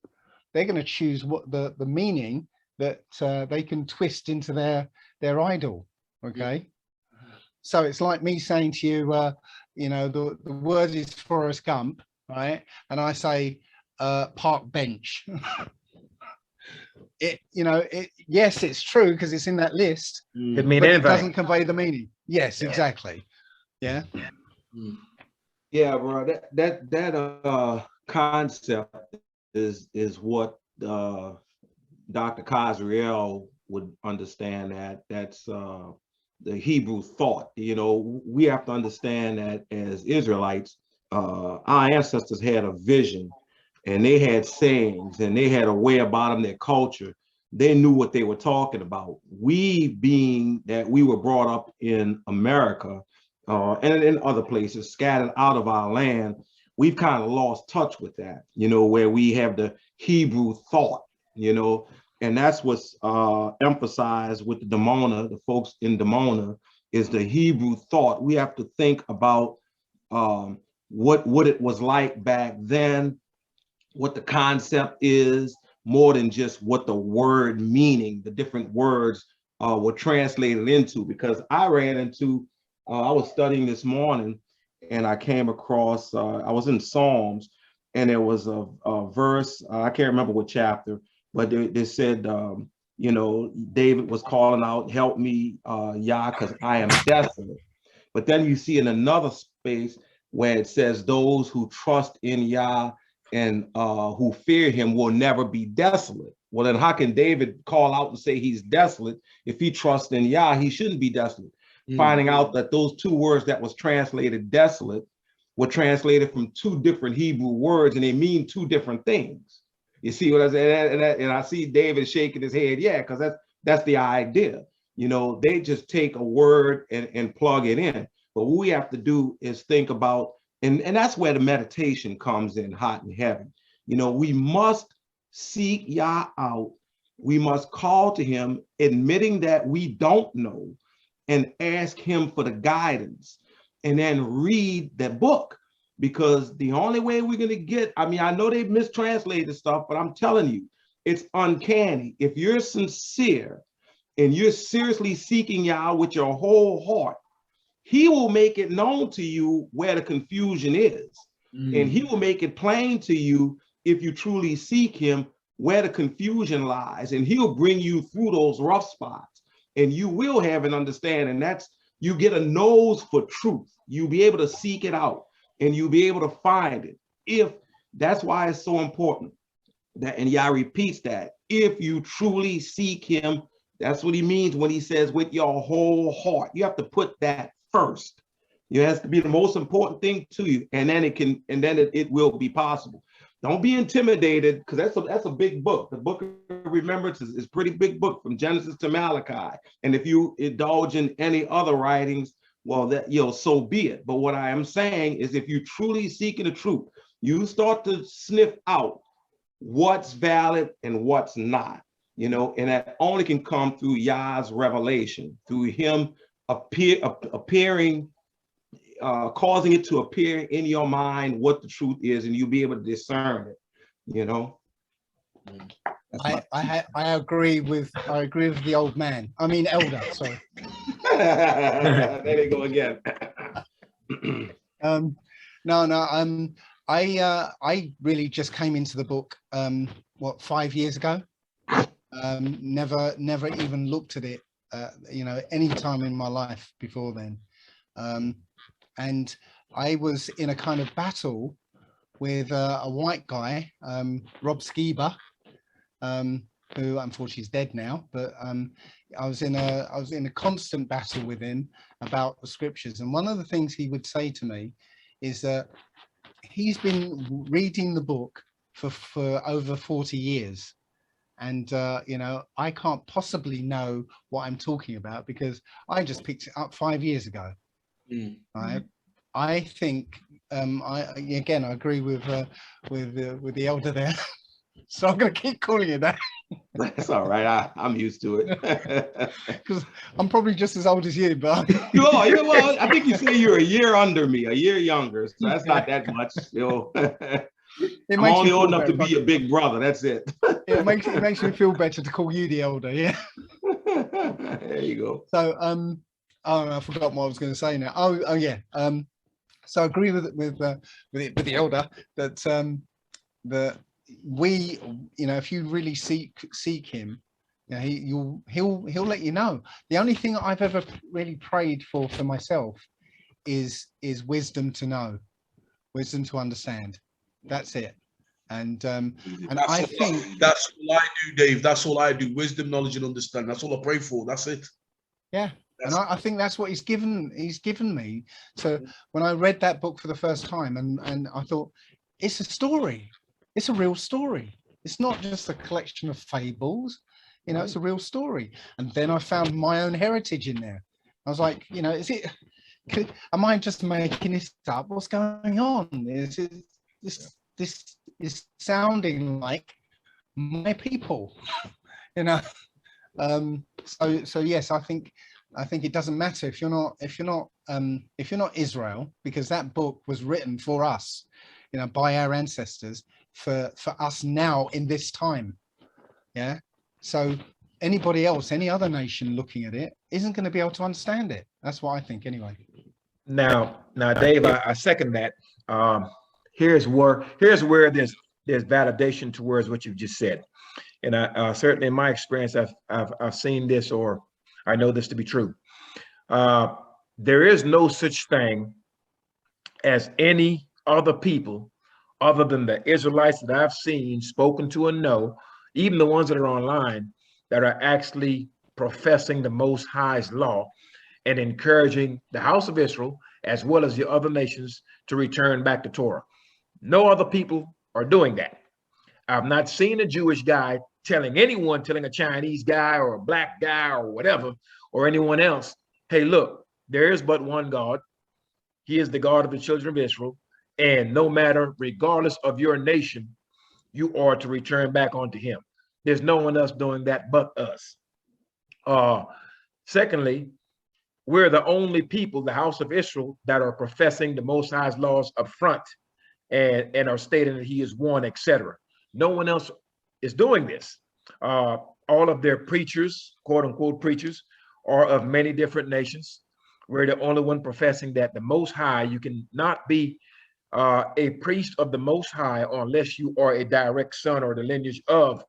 they're going to choose what the meaning that they can twist into their idol. Okay. So it's like me saying to you, the word is Forrest Gump, right? And I say park bench. Yes, it's true because it's in that list. It means but anything. it doesn't convey the meaning. Yes, exactly. Yeah. Yeah, bro. That concept is what Dr. Yisrrael would understand. That's the Hebrew thought. We have to understand that as Israelites, our ancestors had a vision and they had sayings, and they had a way about them, their culture. They knew what they were talking about. We, being that we were brought up in America and in other places, scattered out of our land, we've kind of lost touch with that, you know, where we have the Hebrew thought, you know, and that's what's emphasized with the Demona, the folks in Demona, is the Hebrew thought. We have to think about what it was like back then, what the concept is, more than just what the word meaning, the different words were translated into. Because I ran into, I was studying this morning, and I came across, I was in Psalms, and there was a verse, I can't remember what chapter, but they said, you know, David was calling out, help me, Yah, because I am desolate. But then you see in another space where it says, those who trust in Yah and who fear him will never be desolate. Well, then how can David call out and say he's desolate? If he trusts in Yah, he shouldn't be desolate. Finding out that those two words that was translated desolate were translated from two different Hebrew words, and they mean two different things. You see what I said? And I see David shaking his head. Yeah, because that's the idea. You know, they just take a word and plug it in. But what we have to do is think about, and that's where the meditation comes in hot and heavy. You know, we must seek Yah out. We must call to him, admitting that we don't know, and ask him for the guidance, and then read the book. Because the only way we're going to get, I mean, I know they've mistranslated stuff, but I'm telling you, it's uncanny. If you're sincere and you're seriously seeking Yah with your whole heart, he will make it known to you where the confusion is. And he will make it plain to you, if you truly seek him, where the confusion lies. And he'll bring you through those rough spots. And you will have an understanding. That's, you get a nose for truth. You'll be able to seek it out, and you'll be able to find it. If that's why it's so important that, and Yah repeats that, if you truly seek him, that's what he means when he says with your whole heart. You have to put that first. It has to be the most important thing to you, and then it will be possible. Don't be intimidated, because that's a big book. The book of remembrance is a pretty big book, from Genesis to Malachi. And if you indulge in any other writings, well, that, you know, so be it. But what I am saying is, if you truly seeking the truth, you start to sniff out what's valid and what's not, you know, and that only can come through Yah's revelation, through him appearing, causing it to appear in your mind what the truth is, and you'll be able to discern it, you know. I agree with the old man. I mean elder, sorry. There they go again. I really just came into the book 5 years ago. Never even looked at it you know, any time in my life before then. And I was in a kind of battle with a white guy, Rob Skiba, who unfortunately is dead now, but I was in a constant battle with him about the scriptures. And one of the things he would say to me is that he's been reading the book for over 40 years. And, you know, I can't possibly know what I'm talking about, because I just picked it up 5 years ago. Right? I think, I agree with the elder there. So I'm going to keep calling it that. That's all right. I'm used to it. Because I'm probably just as old as you, but you are. Well, I think you say you're a year under me, a year younger. So that's not that much. You know. I'm only old enough to be a big brother. That's it. It makes me feel better to call you the elder. Yeah. There you go. So I forgot what I was going to say now. Oh yeah. So I agree with the elder that that we, you know, if you really seek him, you know, he'll let you know. The only thing I've ever really prayed for myself is wisdom to know, wisdom to understand. That's it. And I think that's all I do, Dave. That's all I do. Wisdom, knowledge, and understanding. That's all I pray for. That's it. Yeah. And I think that's what he's given me. So when I read that book for the first time, and I thought, it's a story. It's a real story. It's not just a collection of fables. You know, it's a real story. And then I found my own heritage in there. I was like, you know, am I just making this up? What's going on? This is sounding like my people, you know. So yes, I think it doesn't matter if you're not Israel, because that book was written for us, you know, by our ancestors for us now in this time. Yeah. So anybody else, any other nation looking at it isn't going to be able to understand it. That's what I think anyway. Now, Dave, I second that. Here's where there's validation towards what you've just said, and I certainly in my experience I've seen this, or I know this to be true. There is no such thing as any other people other than the Israelites that I've seen, spoken to, and know, even the ones that are online, that are actually professing the Most High's law and encouraging the house of Israel as well as the other nations to return back to Torah. No other people are doing that. I've not seen a Jewish guy telling a Chinese guy or a black guy or whatever, or anyone else, hey, look, there is but one God. He is the God of the children of Israel. And no matter, regardless of your nation, you are to return back onto him. There's no one else doing that but us. Secondly, we're the only people, the house of Israel, that are professing the Most High's laws up front and are stating that he is one, etc. No one else is doing this. All of their preachers, quote unquote preachers, are of many different nations. We're the only one professing that the Most High, you cannot be a priest of the Most High unless you are a direct son or the lineage of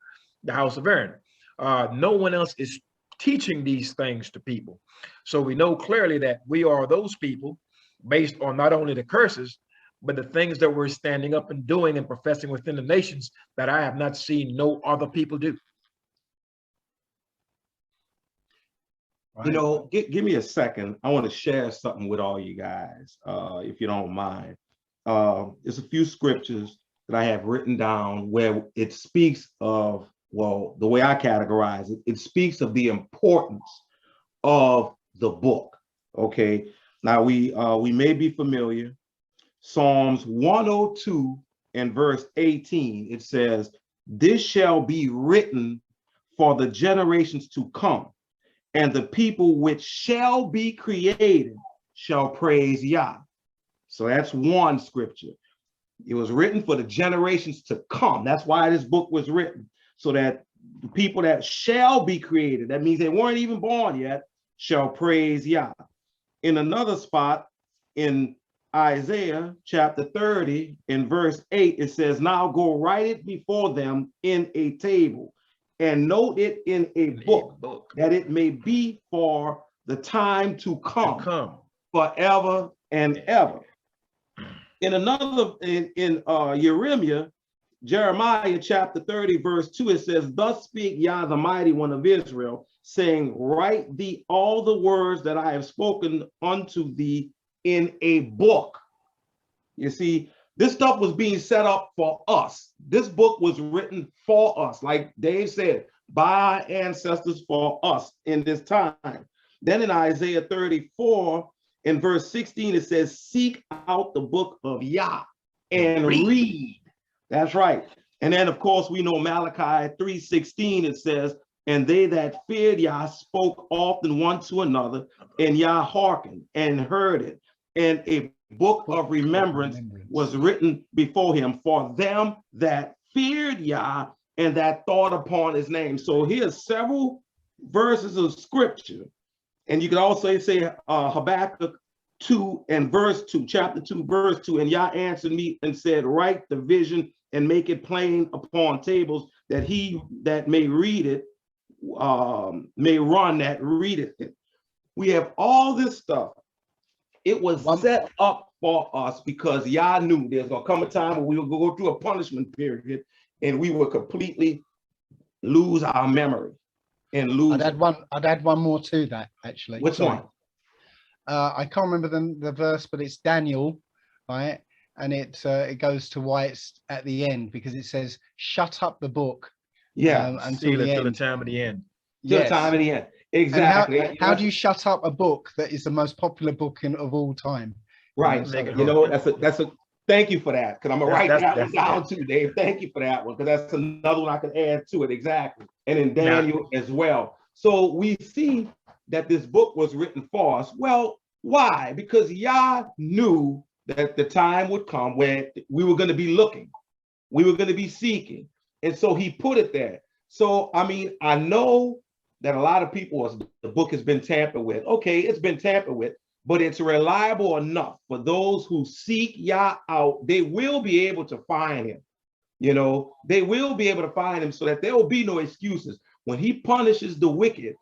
the house of Aaron. No one else is teaching these things to people. So we know clearly that we are those people based on not only the curses, but the things that we're standing up and doing and professing within the nations that I have not seen no other people do. You know, give me a second. I want to share something with all you guys, if you don't mind. There's a few scriptures that I have written down where it speaks of, well, the way I categorize it, it speaks of the importance of the book. Okay. Now we may be familiar. Psalms 102 and verse 18, it says, "This shall be written for the generations to come, and the people which shall be created shall praise Yah." So that's one scripture. It was written for the generations to come. That's why this book was written, so that the people that shall be created, that means they weren't even born yet, shall praise Yah. In another spot, in Isaiah chapter 30, in verse 8, it says, "Now go write it before them in a table, and note it in a book, that it may be for the time to come, forever and ever." In another, in Jeremiah chapter 30, verse 2, it says, "Thus speak Yah, the mighty one of Israel, saying, write thee all the words that I have spoken unto thee in a book." You see, this stuff was being set up for us. This book was written for us, like Dave said, by our ancestors, for us in this time. Then in Isaiah 34, in verse 16, it says, "Seek out the book of Yah and read." That's right. And then, of course, we know Malachi 3:16, it says, "And they that feared Yah spoke often one to another, and Yah hearkened and heard it. And a book of remembrance was written before him for them that feared Yah and that thought upon his name." So here's several verses of scripture. And you could also say Habakkuk 2 and verse 2, chapter 2, verse 2. "And Yah answered me and said, write the vision and make it plain upon tables, that he that may read it may run that readeth it." We have all this stuff. It was set up for us because Yah knew there's gonna come a time where we will go through a punishment period and we will completely lose our memory and lose. I'd add one more to that, actually. Which one? I can't remember the verse, but it's Daniel, right? and it goes to why it's at the end, because it says, "Shut up the book." Yeah. Until Seal the it till the end. time of the end. Till the Yes. time of the end. And Exactly. how do you shut up a book that is the most popular book of all time? Right. Make it You know, hard. that's a thank you for that. Because I'm gonna write that one down that's- too, Dave. Thank you for that one, because that's another one I can add to it. Exactly. And then Daniel as well. So we see that this book was written for us. Well, why? Because Yah knew that the time would come where we were going to be looking, we were going to be seeking. And so he put it there. So, I mean, I know that a lot of people, the book has been tampered with. Okay, it's been tampered with, but it's reliable enough for those who seek Yah out. They will be able to find him. You know, they will be able to find him, so that there will be no excuses. When he punishes the wicked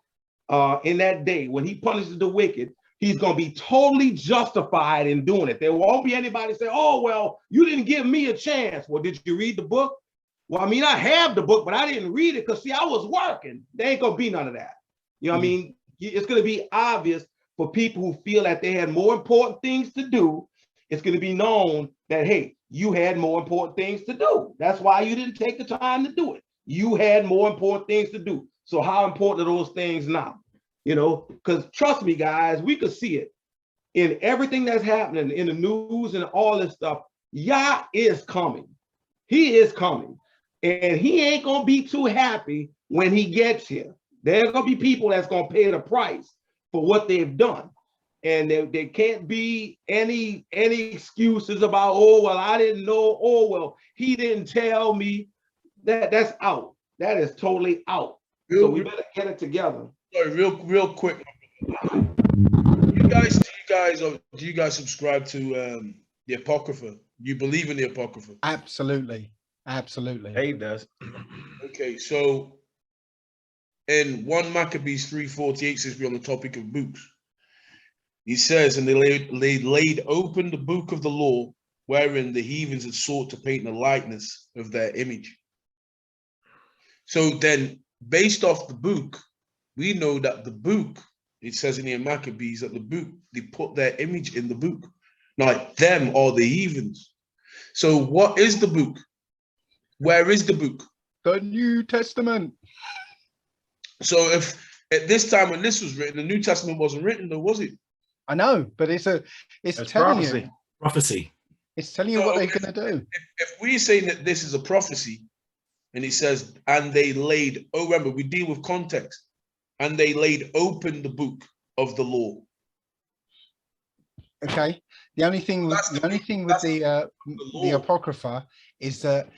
in that day, when he punishes the wicked, he's going to be totally justified in doing it. There won't be anybody say, oh, well, you didn't give me a chance. Well, did you read the book? Well, I mean, I have the book, but I didn't read it because, see, I was working. There ain't going to be none of that. You know what I mean? It's going to be obvious for people who feel that they had more important things to do. It's going to be known that, hey, you had more important things to do. That's why you didn't take the time to do it. You had more important things to do. So how important are those things now? You know, because trust me, guys, we could see it in everything that's happening in the news and all this stuff. Yah is coming. He is coming. And he ain't going to be too happy when he gets here. There's going to be people that's going to pay the price for what they've done. And there can't be any excuses about, oh, well, I didn't know. Oh, well, he didn't tell me. That's out. That is totally out. So we better get it together. Sorry, real quick. Do you guys subscribe to the Apocrypha? You believe in the Apocrypha? Absolutely. Dave does. Okay, so in 1 Maccabees 3:48 says we're on the topic of books. He says, and they laid open the book of the law, wherein the heathens had sought to paint the likeness of their image. So then, based off the book, we know that the book, it says in the Maccabees that the book, they put their image in the book. Like them or the heathens. So what is the book? Where is the book? The New Testament. So if at this time when this was written, the New Testament wasn't written, though, was it? I know, but it's telling prophecy. you. Prophecy. It's telling you what they're going to do. If we're saying that this is a prophecy, and it says, and they laid, oh, remember, we deal with context, and they laid open the book of the law. Okay. The only thing with the Apocrypha is that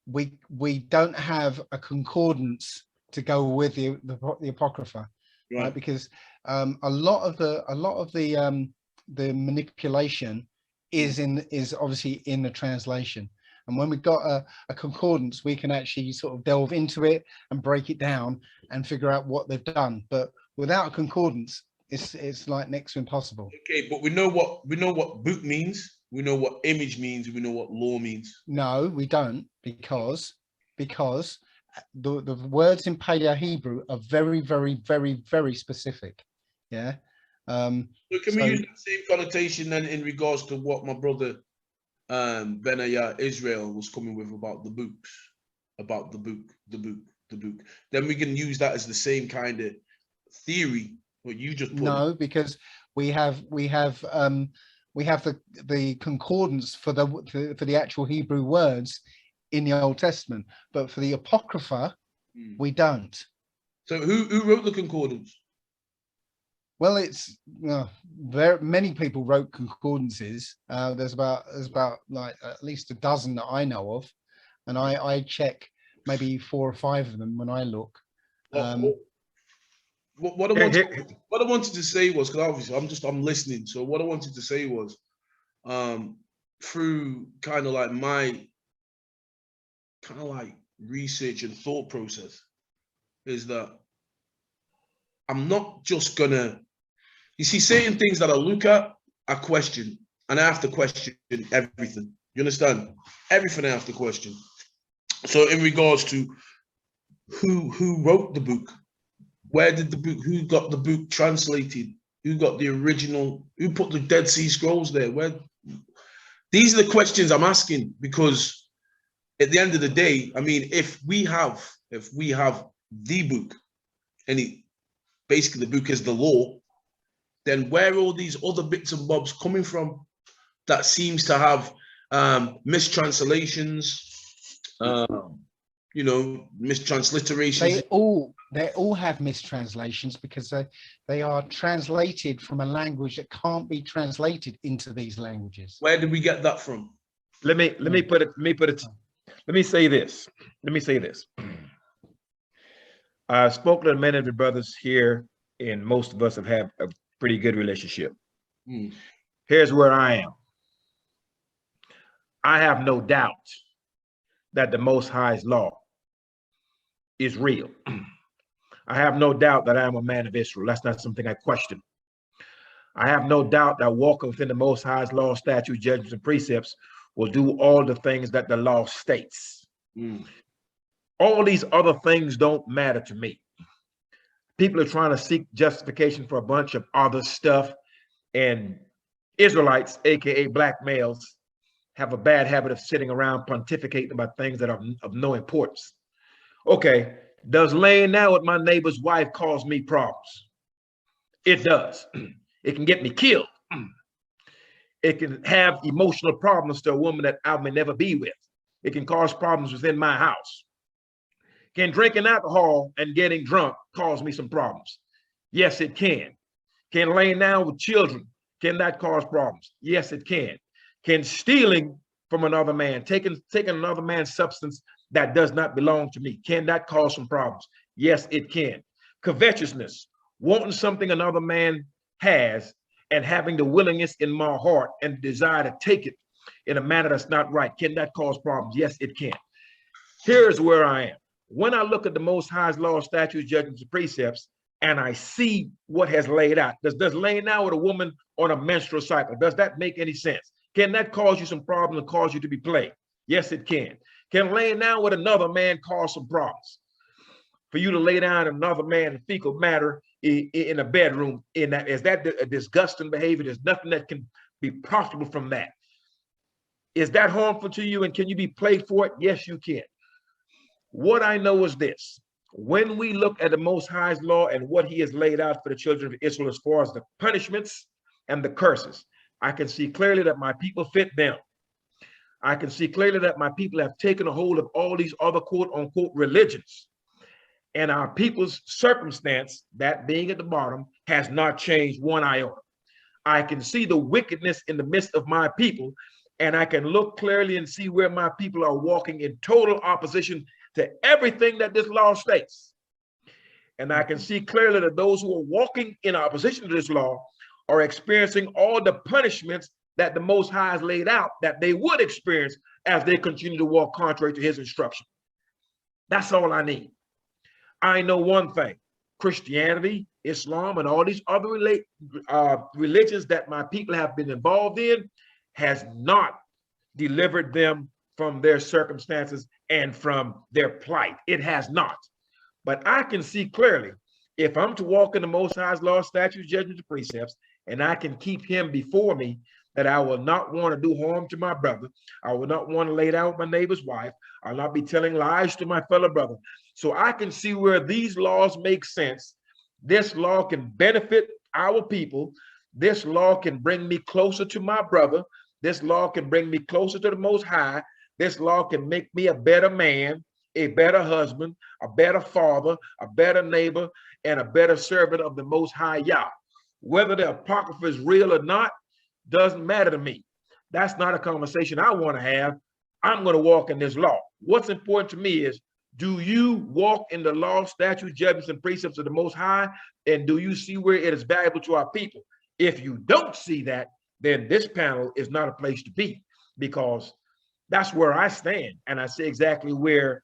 we don't have a concordance to go with the Apocrypha, right? Because a lot of the manipulation is obviously in the translation. And when we've got a concordance, we can actually sort of delve into it and break it down and figure out what they've done. But without a concordance, it's like next to impossible. Okay, but we know what book means. We know what image means. We know what law means. No, we don't, because the words in Paleo Hebrew are very, very, very, very specific. Yeah. So can we use the same connotation then in regards to what my brother Benaya Israel was coming with about the books, about the book. Then we can use that as the same kind of theory. What you just put. No, because we have the concordance for the actual Hebrew words in the Old Testament, but for the Apocrypha, we don't. So who wrote the concordance? Well, it's very many people wrote concordances. There's about like at least a dozen that I know of, and I check maybe 4 or 5 of them when I look. What I wanted to say was, because obviously I'm listening. So what I wanted to say was, through kind of like my research and thought process, is that I'm not just gonna, you see, certain things that I look at, I question, and I have to question everything. You understand? Everything I have to question. So in regards to who wrote the book, where did the book, who got the book translated, who got the original, who put the Dead Sea Scrolls there, where these are the questions I'm asking, because at the end of the day, I mean, if we have the book, and basically the book is the law, then where are all these other bits and bobs coming from that seems to have mistranslations, you know, mistransliterations? They all have mistranslations because they are translated from a language that can't be translated into these languages. Where did we get that from? Let me say this. I spoke to many of the brothers here, and most of us have had a pretty good relationship. Here's where I am. I have no doubt that the Most High's law is real. I have no doubt that I am a man of Israel. That's not something I question. I have no doubt that walking within the Most High's law, statutes, judgments, and precepts will do all the things that the law states. All these other things don't matter to me. People are trying to seek justification for a bunch of other stuff, and Israelites, aka black males, have a bad habit of sitting around pontificating about things that are of no importance. Okay, does laying down with my neighbor's wife cause me problems? It does. It can get me killed. It can have emotional problems to a woman that I may never be with. It can cause problems within my house. Can drinking alcohol and getting drunk cause me some problems? Yes, it can. Can laying down with children, can that cause problems? Yes, it can. Can stealing from another man, taking another man's substance that does not belong to me, can that cause some problems? Yes, it can. Covetousness, wanting something another man has and having the willingness in my heart and desire to take it in a manner that's not right, can that cause problems? Yes, it can. Here's where I am. When I look at the Most High's law, statutes, judgments, and precepts, and I see what has laid out, does laying down with a woman on a menstrual cycle, does that make any sense? Can that cause you some problems and cause you to be plagued? Yes, it can. Can laying down with another man cause some problems? For you to lay down another man in fecal matter in a bedroom, is that a disgusting behavior? There's nothing that can be profitable from that. Is that harmful to you, and can you be plagued for it? Yes, you can. What I know is this: when we look at the Most High's law and what he has laid out for the children of Israel as far as the punishments and the curses, I can see clearly that my people fit them. I can see clearly that my people have taken a hold of all these other quote unquote religions, and our people's circumstance, that being at the bottom, has not changed one iota. I can see the wickedness in the midst of my people, and I can look clearly and see where my people are walking in total opposition to everything that this law states. And I can see clearly that those who are walking in opposition to this law are experiencing all the punishments that the Most High has laid out that they would experience as they continue to walk contrary to his instruction. That's all I need. I know one thing: Christianity, Islam, and all these other religions that my people have been involved in has not delivered them from their circumstances and from their plight. It has not. But I can see clearly, if I'm to walk in the Most High's law, statutes, judgments, and precepts, and I can keep him before me, that I will not want to do harm to my brother. I will not want to lay down with my neighbor's wife. I'll not be telling lies to my fellow brother. So I can see where these laws make sense. This law can benefit our people. This law can bring me closer to my brother. This law can bring me closer to the Most High. This law can make me a better man, a better husband, a better father, a better neighbor, and a better servant of the Most High Yah. Whether the Apocrypha is real or not doesn't matter to me. That's not a conversation I want to have. I'm going to walk in this law. What's important to me is, do you walk in the law, statutes, judgments, and precepts of the Most High? And do you see where it is valuable to our people? If you don't see that, then this panel is not a place to be, because that's where I stand. And I see exactly where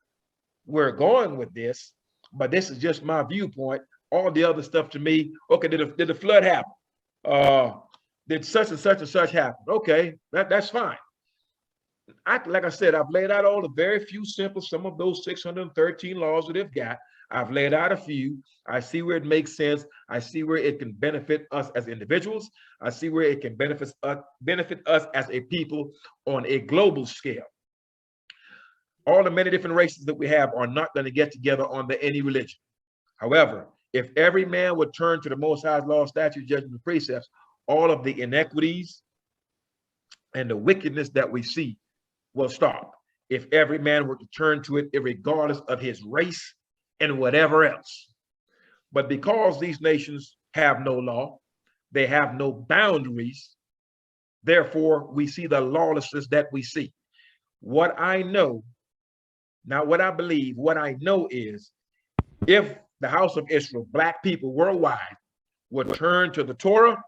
we're going with this, but this is just my viewpoint. All the other stuff to me, okay, did the flood happen? Did such and such and such happen? Okay, that's fine. Like I said, I've laid out all the very few simple, some of those 613 laws that they've got. I've laid out a few. I see where it makes sense. I see where it can benefit us as individuals. I see where it can benefit us as a people on a global scale. All the many different races that we have are not going to get together under any religion. However, if every man would turn to the Most High's law, statutes, judgments, and precepts, all of the inequities and the wickedness that we see will stop. If every man were to turn to it, regardless of his race and whatever else. But because these nations have no law, they have no boundaries, therefore we see the lawlessness that we see. What I know, not what I believe, what I know is if the house of Israel, black people worldwide, would turn to the Torah,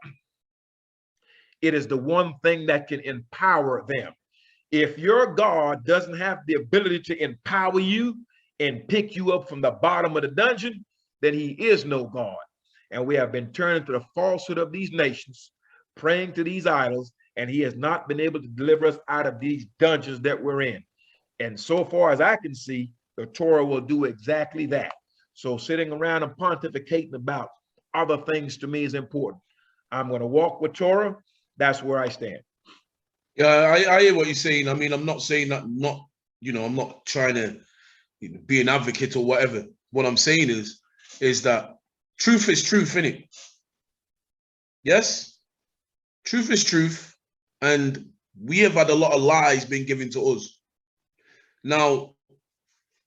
it is the one thing that can empower them. If your God doesn't have the ability to empower you and pick you up from the bottom of the dungeon, then he is no God. And we have been turning to the falsehood of these nations, praying to these idols, and he has not been able to deliver us out of these dungeons that we're in. And so far as I can see, the Torah will do exactly that. So sitting around and pontificating about other things to me is important. I'm going to walk with Torah. That's where I stand. Yeah, I hear what you're saying. I mean, I'm not saying that, I'm not trying to be an advocate or whatever. What I'm saying is that truth is truth, innit? Yes? Truth is truth. And we have had a lot of lies being given to us. Now,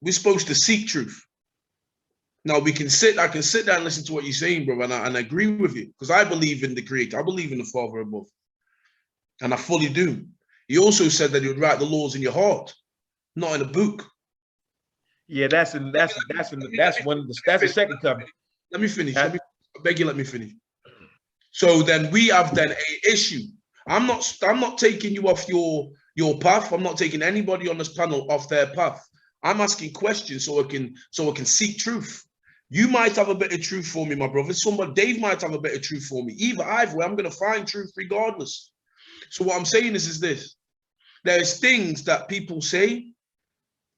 we're supposed to seek truth. Now, I can sit down and listen to what you're saying, bro, and I agree with you, because I believe in the Creator. I believe in the Father above. And I fully do. He also said that he would write the laws in your heart, not in a book. Yeah, that's the second covenant. Let me finish. I beg you, let me finish. So then we have then a issue. I'm not taking you off your path. I'm not taking anybody on this panel off their path. I'm asking questions so I can seek truth. You might have a bit of truth for me, my brother. Dave might have a bit of truth for me. Either way, I'm going to find truth regardless. So what I'm saying is this. There's things that people say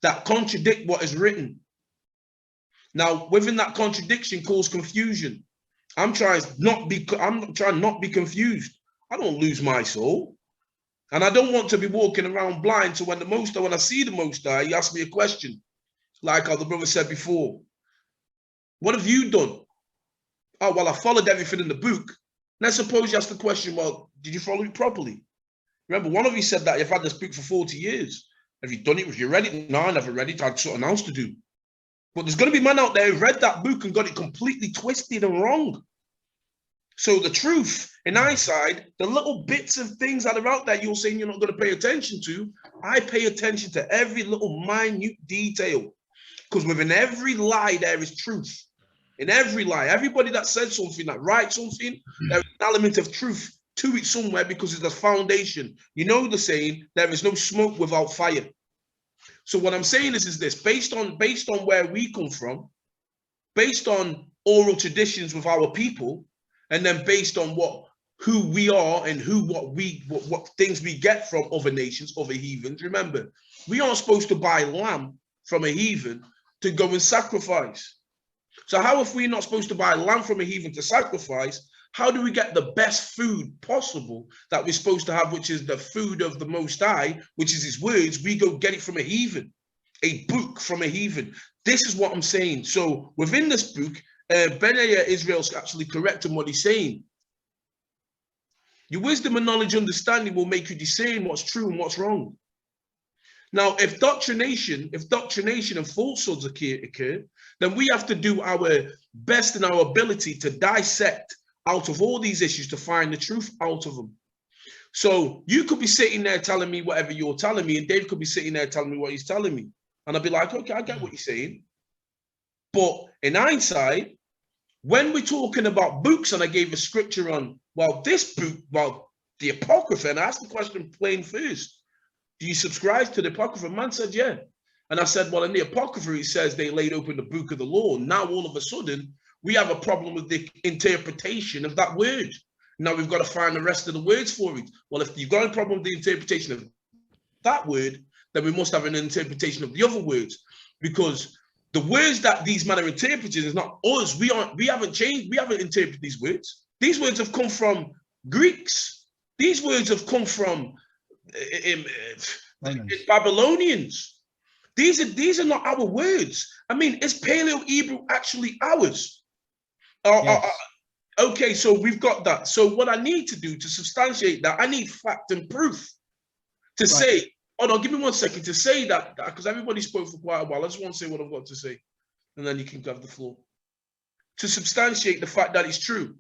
that contradict what is written. Now, within that contradiction cause confusion. I'm trying not be confused. I don't lose my soul. And I don't want to be walking around blind. So when I see the Most High, he asks me a question. Like how the brother said before. What have you done? Oh, well, I followed everything in the book. Now suppose you ask the question, well, did you follow it properly? Remember, one of you said that you've had this book for 40 years. Have you done it? Have you read it? No, I never read it. I had something else to do. But there's going to be men out there who read that book and got it completely twisted and wrong. So the truth, in hindsight, the little bits of things that are out there you're saying you're not going to pay attention to, I pay attention to every little minute detail. Because within every lie, there is truth. In every lie, everybody that said something, that writes something, there is an element of truth to it somewhere because it's a foundation. You know the saying, there is no smoke without fire. So what I'm saying is this, based on where we come from, based on oral traditions with our people, and then based on who we are and what things we get from other nations, other heathens. Remember, we aren't supposed to buy lamb from a heathen to go and sacrifice. So how, if we're not supposed to buy lamb from a heathen to sacrifice, how do we get the best food possible that we're supposed to have, which is the food of the Most High, which is his words? We go get it from a heathen, a book from a heathen. This is what I'm saying. So within this book, Israel's actually correct in what he's saying. Your wisdom and knowledge understanding will make you discern what's true and what's wrong. Now, if doctrination and falsehoods occur, then we have to do our best in our ability to dissect out of all these issues to find the truth out of them. So you could be sitting there telling me whatever you're telling me, and Dave could be sitting there telling me what he's telling me. And I'll be like, okay, I get what you're saying. But in hindsight, when we're talking about books, and I gave a scripture on, well, this book, well, the Apocrypha, and I asked the question plain first. Do you subscribe to the Apocrypha? Man said, yeah. And I said, well, in the Apocrypha, it says they laid open the book of the law. Now, all of a sudden, we have a problem with the interpretation of that word. Now, we've got to find the rest of the words for it. Well, if you've got a problem with the interpretation of that word, then we must have an interpretation of the other words. Because The words that these men are interpreting is not us. We haven't changed. We haven't interpreted these words. These words have come from Greeks. These words have come from Babylonians. These are not our words. I mean, is Paleo Hebrew actually ours? Yes. Okay, so we've got that. So what I need to do to substantiate that, I need fact and proof to say, hold on, give me 1 second to say that, because everybody spoke for quite a while. I just want to say what I've got to say, and then you can have the floor. To substantiate the fact that it's true.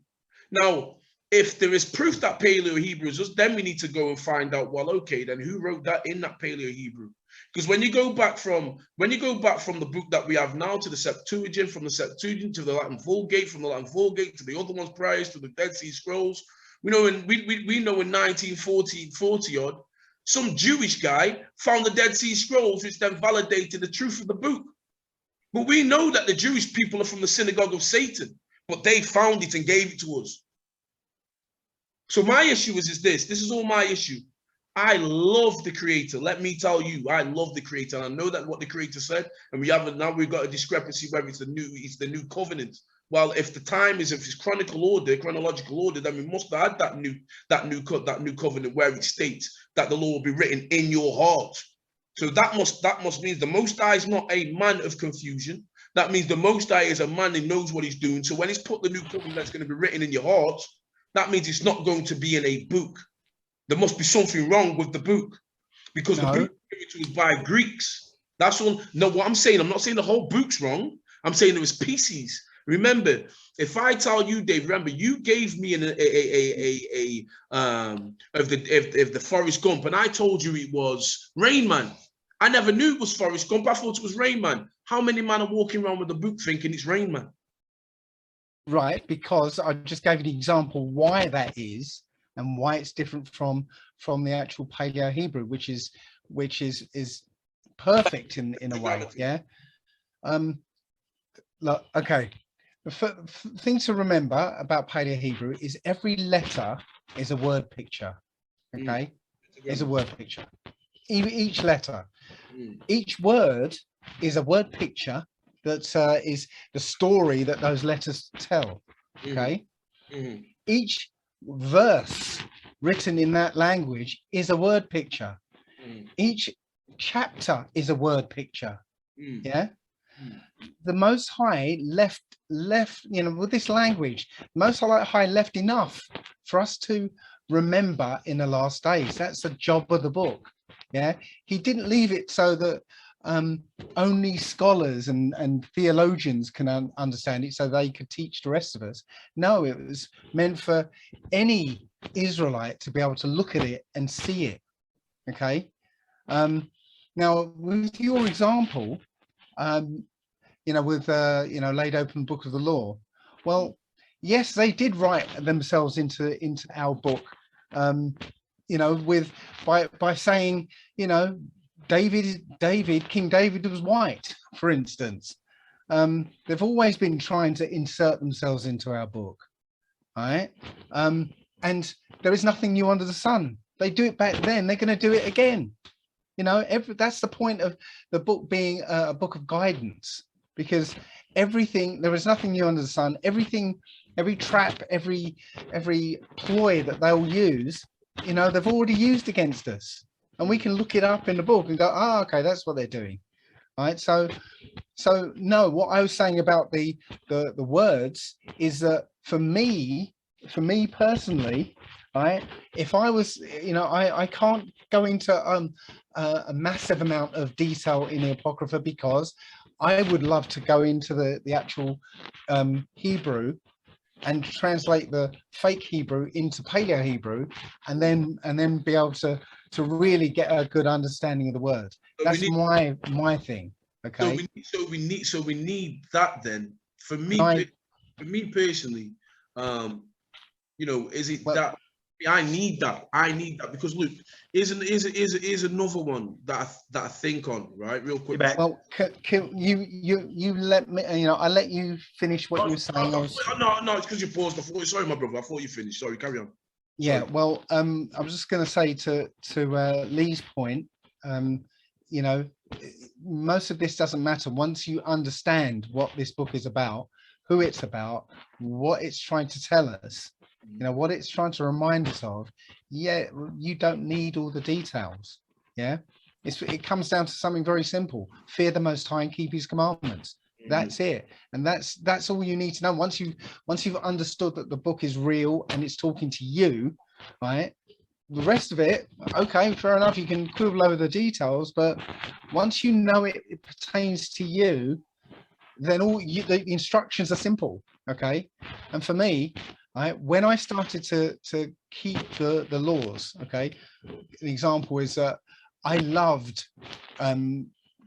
Now, if there is proof that Paleo Hebrew is us, then we need to go and find out, well, okay, then who wrote that in that Paleo Hebrew? Because when you go back from the book that we have now to the Septuagint, from the Septuagint to the Latin Vulgate, from the Latin Vulgate to the other ones prior to the Dead Sea Scrolls, we know in 1940 odd, some Jewish guy found the Dead Sea Scrolls, which then validated the truth of the book. But we know that the Jewish people are from the synagogue of Satan, but they found it and gave it to us. So my issue is this is all my issue. I love the Creator. Let me tell you, I love the Creator. And I know that what the Creator said, and we've got a discrepancy whether it's the new covenant. Well, if it's chronological order, then we must have had that new covenant where it states that the law will be written in your heart. So that must mean the Most High is not a man of confusion. That means the Most High is a man who knows what he's doing. So when he's put the new covenant that's going to be written in your heart, that means it's not going to be in a book. There must be something wrong with the book, because the book was by Greeks. That's all. No, what I'm saying, I'm not saying the whole book's wrong. I'm saying there was pieces. Remember, if I tell you, Dave, remember you gave me of the Forrest Gump, and I told you it was Rain Man. I never knew it was Forrest Gump. I thought it was Rain Man. How many men are walking around with the book thinking it's Rain Man? Right, because I just gave you the example why that is and why it's different from the actual Paleo Hebrew, which is perfect in a way. Yeah. Look, okay. The thing to remember about Paleo Hebrew is every letter is a word picture. Okay, is a word picture. Each letter, each word is a word picture that is the story that those letters tell. Okay, each verse written in that language is a word picture. Each chapter is a word picture. Yeah. The Most High left, with this language, Most High left enough for us to remember in the last days. That's the job of the book. Yeah, he didn't leave it so that only scholars and theologians can understand it, so they could teach the rest of us. No, it was meant for any Israelite to be able to look at it and see it. Okay. Now, with your example, with laid open book of the law. Well, yes, they did write themselves into our book, by saying, King David was white, for instance. They've always been trying to insert themselves into our book, right? And there is nothing new under the sun. They do it back then, they're going to do it again. That's the point of the book being a book of guidance, because there is nothing new under the sun. Every trap, every ploy that they'll use, they've already used against us, and we can look it up in the book and go, oh, okay, that's what they're doing. Right. So no, what I was saying about the words is that for me personally, right, if I was, I can't go into a massive amount of detail in the Apocrypha, because I would love to go into the actual Hebrew and translate the fake Hebrew into Paleo Hebrew, and then be able to really get a good understanding of the word. That's my thing. Okay. So we need that then. For me personally, is it that I need that because look, is another one that I think on, right, real quick. Well, can you let me, I let you finish what you were saying. No, it's because you paused. Sorry, my brother, I thought you finished. Sorry, carry on. Yeah, well, I was just going to say to Lee's point, most of this doesn't matter once you understand what this book is about, who it's about, what it's trying to tell us, you know, what it's trying to remind us of. Yeah, you don't need all the details. Yeah, it comes down to something very simple: fear the Most High and keep His commandments. That's it, and that's all you need to know. Once you've understood that the book is real and it's talking to you, right? The rest of it, okay, fair enough. You can quibble over the details, but once you know it pertains to you, then the instructions are simple. Okay, and for me, when I started to keep the laws, okay, the example is that I loved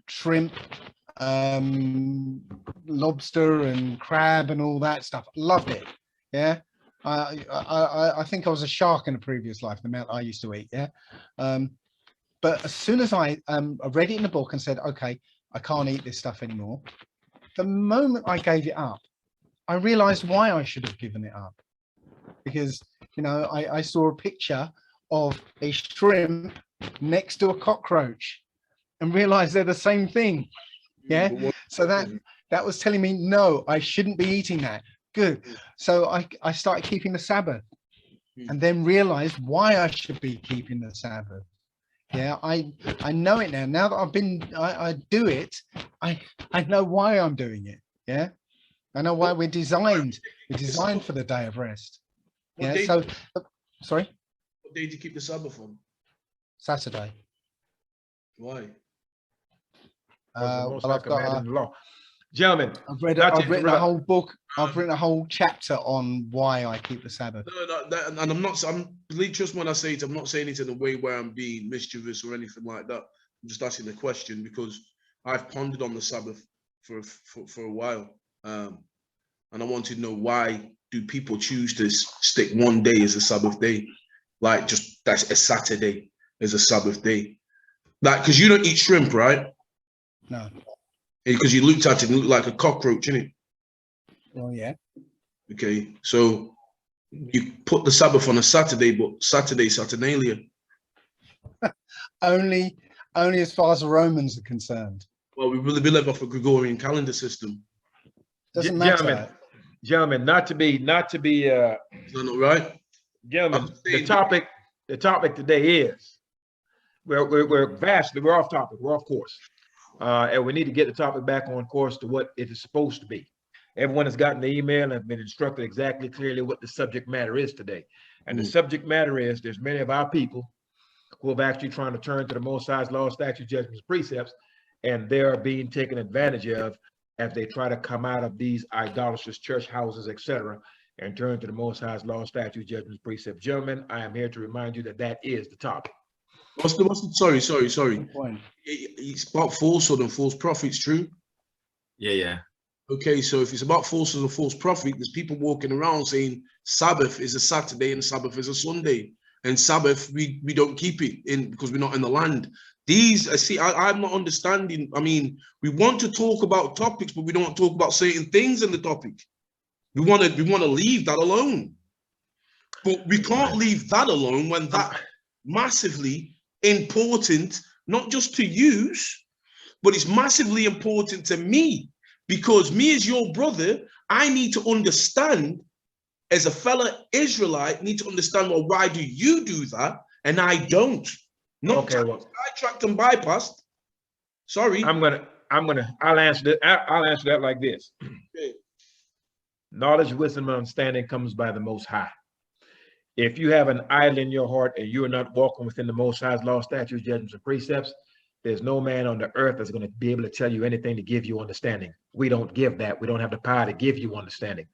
shrimp, lobster and crab and all that stuff. Loved it. Yeah. I think I was a shark in a previous life, the amount I used to eat. Yeah. But as soon as I read it in the book and said, okay, I can't eat this stuff anymore, the moment I gave it up, I realized why I should have given it up. Because, you know, I saw a picture of a shrimp next to a cockroach and realized they're the same thing. Yeah. So that was telling me, no, I shouldn't be eating that. Good. So I started keeping the Sabbath and then realized why I should be keeping the Sabbath. Yeah, I know it now. Now that I do it, I know why I'm doing it. Yeah, I know why we're designed for the day of rest. Yeah. So, sorry. What day do you keep the Sabbath on? Saturday. Why? Well, I've got law. Gentlemen, I've written a whole book. I've written a whole chapter on why I keep the Sabbath. No, and I'm believe trust me when I say it. I'm not saying it in a way where I'm being mischievous or anything like that. I'm just asking the question because I've pondered on the Sabbath for a while, and I wanted to know why do people choose to stick one day as a Sabbath day, like just that's a Saturday as a Sabbath day, like because you don't eat shrimp, right? No. Because you looked at it and it looked like a cockroach, innit? Oh, yeah. Okay, so you put the Sabbath on a Saturday, but Saturday's Saturnalia. only as far as the Romans are concerned. Well, we live off a Gregorian calendar system. Doesn't matter. Gentlemen, not to be. Is that not right? Gentlemen, the topic today is we're off topic. We're off course. And we need to get the topic back on course to what it is supposed to be. Everyone has gotten the email and have been instructed exactly clearly what the subject matter is today. And the subject matter is there's many of our people who have actually trying to turn to the Most High's law, statutes, judgments, precepts, and they're being taken advantage of as they try to come out of these idolatrous church houses, etc., and turn to the Most High's law, statutes, judgments, precepts. Gentlemen, I am here to remind you that that is the topic. What's the sorry. It's about falsehood and false prophets, true? Yeah. Okay, so if it's about falsehood and false prophet, there's people walking around saying Sabbath is a Saturday and Sabbath is a Sunday. And Sabbath, we don't keep it in because we're not in the land. I'm not understanding. I mean, we want to talk about topics, but we don't talk about certain things in the topic. We want to leave that alone. But we can't leave that alone when that massively important, not just to use, but it's massively important to me because me as your brother, I need to understand as a fellow Israelite, need to understand, well, why do you do that? And I don't. Not sidetracked and bypassed. Sorry. I'll answer that like this. Okay. Knowledge, wisdom, and understanding comes by the Most High. If you have an idol in your heart and you are not walking within the Most High's law, statutes, judgments, and precepts, there's no man on the earth that's going to be able to tell you anything to give you understanding. We don't give that. We don't have the power to give you understanding.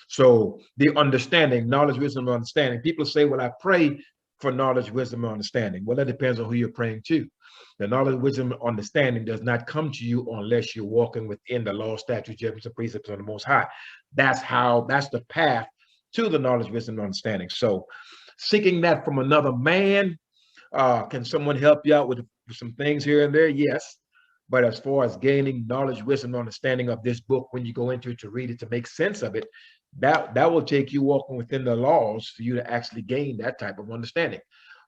So the understanding, knowledge, wisdom, and understanding. People say, well, I pray for knowledge, wisdom, and understanding. Well, that depends on who you're praying to. The knowledge, wisdom, and understanding does not come to you unless you're walking within the law, statutes, judgments, and precepts of the Most High. That's the path to the knowledge, wisdom, and understanding. So seeking that from another man, can someone help you out with some things here and there? Yes. But as far as gaining knowledge, wisdom, and understanding of this book, when you go into it to read it, to make sense of it, that will take you walking within the laws for you to actually gain that type of understanding.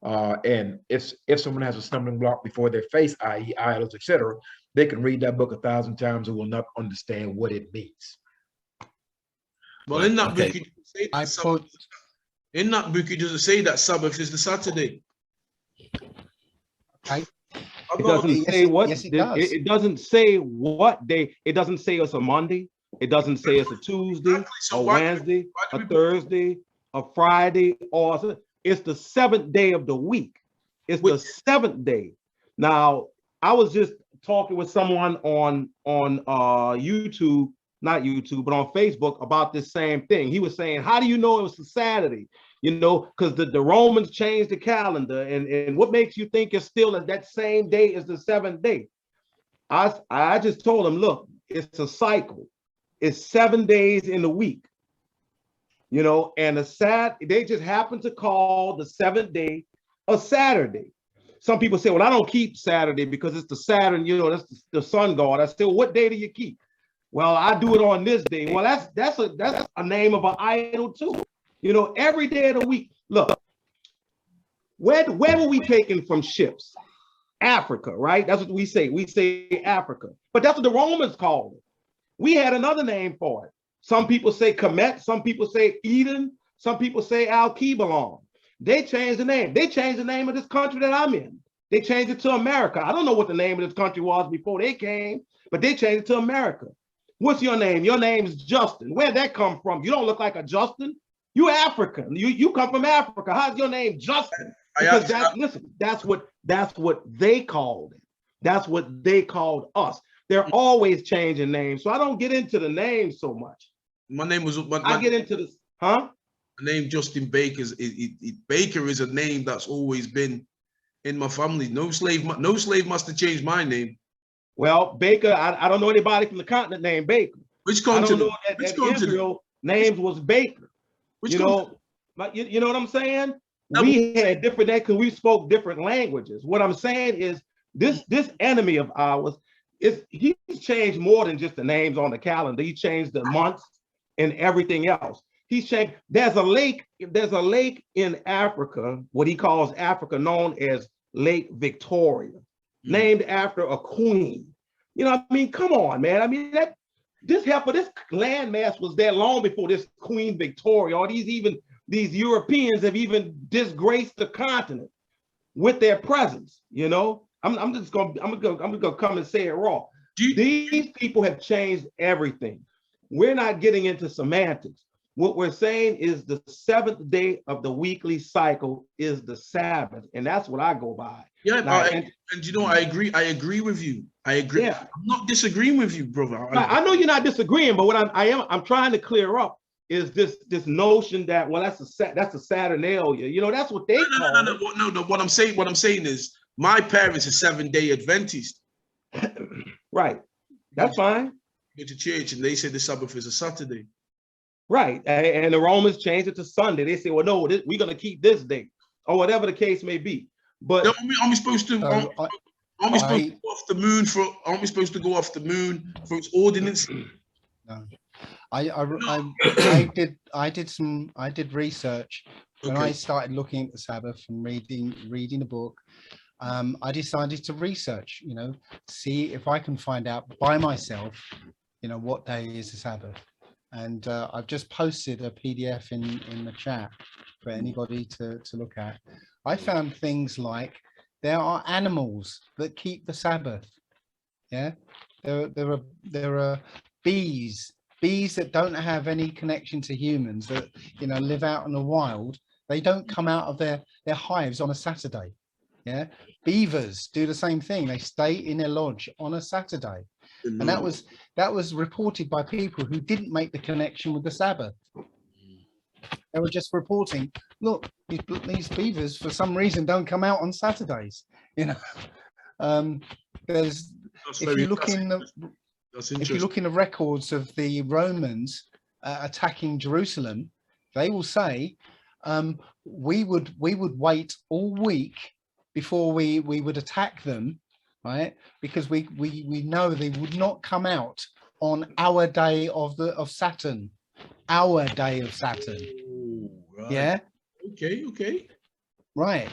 And if someone has a stumbling block before their face, i.e., idols, etc., they can read that book 1,000 times and will not understand what it means. Well, in that Okay. book, it doesn't say that I Sabbath, put in that book, it doesn't say that Sabbath is the Saturday. okay. It doesn't Yes, say what. yes, it does. It doesn't say what day. It doesn't say it's a Monday. It doesn't say it's a Tuesday, Exactly. So a why do Wednesday, we- a Thursday, a Friday, or it's the seventh day of the week. It's the seventh day. Now, I was just talking with someone on YouTube, not YouTube, but on Facebook about this same thing. He was saying, how do you know it was a Saturday? You know, because the Romans changed the calendar, and what makes you think it's still that same day is the seventh day? I just told him, look, it's a cycle. It's 7 days in the week, you know, and they just happen to call the seventh day a Saturday. Some people say, well, I don't keep Saturday because it's the Saturn, you know, that's the sun god. I say, well, what day do you keep? Well, I do it on this day. Well, that's a name of an idol too. You know, every day of the week. Look, where were we taken from ships? Africa, right? That's what we say. We say Africa, but that's what the Romans called it. We had another name for it. Some people say Kemet, some people say Eden, some people say Al-Kebalon. They changed the name. They changed the name of this country that I'm in. They changed it to America. I don't know what the name of this country was before they came, but they changed it to America. What's your name? Your name's Justin. Where'd that come from? You don't look like a Justin. You African. You come from Africa. How's your name Justin? Because that's what they called it. That's what they called us. They're always changing names, so I don't get into the names so much. My name was. I get into this, huh? The name Justin Baker Baker is a name that's always been in my family. No slave must have changed my name. Well, Baker, I don't know anybody from the continent named Baker. Which continent? I don't know that Israel names was Baker. You know what I'm saying? We had different names because we spoke different languages. What I'm saying is this enemy of ours he's changed more than just the names on the calendar. He changed the months and everything else. He's changed. There's a lake in Africa, what he calls Africa, known as Lake Victoria, named after a queen. You know what I mean? Come on, man. I mean, this landmass was there long before this Queen Victoria, or these Europeans have even disgraced the continent with their presence, you know? I'm gonna come and say it raw. These people have changed everything. We're not getting into semantics. What we're saying is the seventh day of the weekly cycle is the Sabbath, and that's what I go by. Yeah, and you know, I agree with you. I agree. Yeah. I'm not disagreeing with you, brother. I know you're not disagreeing, but what I'm trying to clear up is this notion that, well, that's a Saturnalia. You know, that's what they call it. No. What I'm saying is my parents are 7-day Adventist. Right. That's fine. Go to church and they say the Sabbath is a Saturday. Right. And the Romans changed it to Sunday. They say, well, no, we're going to keep this day, or whatever the case may be. But are we supposed to go off the moon for? Aren't we supposed to go off the moon for its ordinance? No. I did research when I started looking at the Sabbath and reading the book. I decided to research, you know, see if I can find out by myself, you know, what day is the Sabbath. And I've just posted a PDF in the chat for anybody to look at. I found things like there are animals that keep the Sabbath. Yeah, there are bees that don't have any connection to humans, that, you know, live out in the wild. They don't come out of their hives on a Saturday. Yeah, beavers do the same thing. They stay in their lodge on a Saturday. And that was reported by people who didn't make the connection with the Sabbath. They were just reporting, look, these beavers for some reason don't come out on Saturdays. You know, if you look in the records of the Romans attacking Jerusalem, they will say we would wait all week before we would attack them. Right, because we know they would not come out on our day of Saturn, our day of Saturn. Oh, right. Yeah. Okay. Right,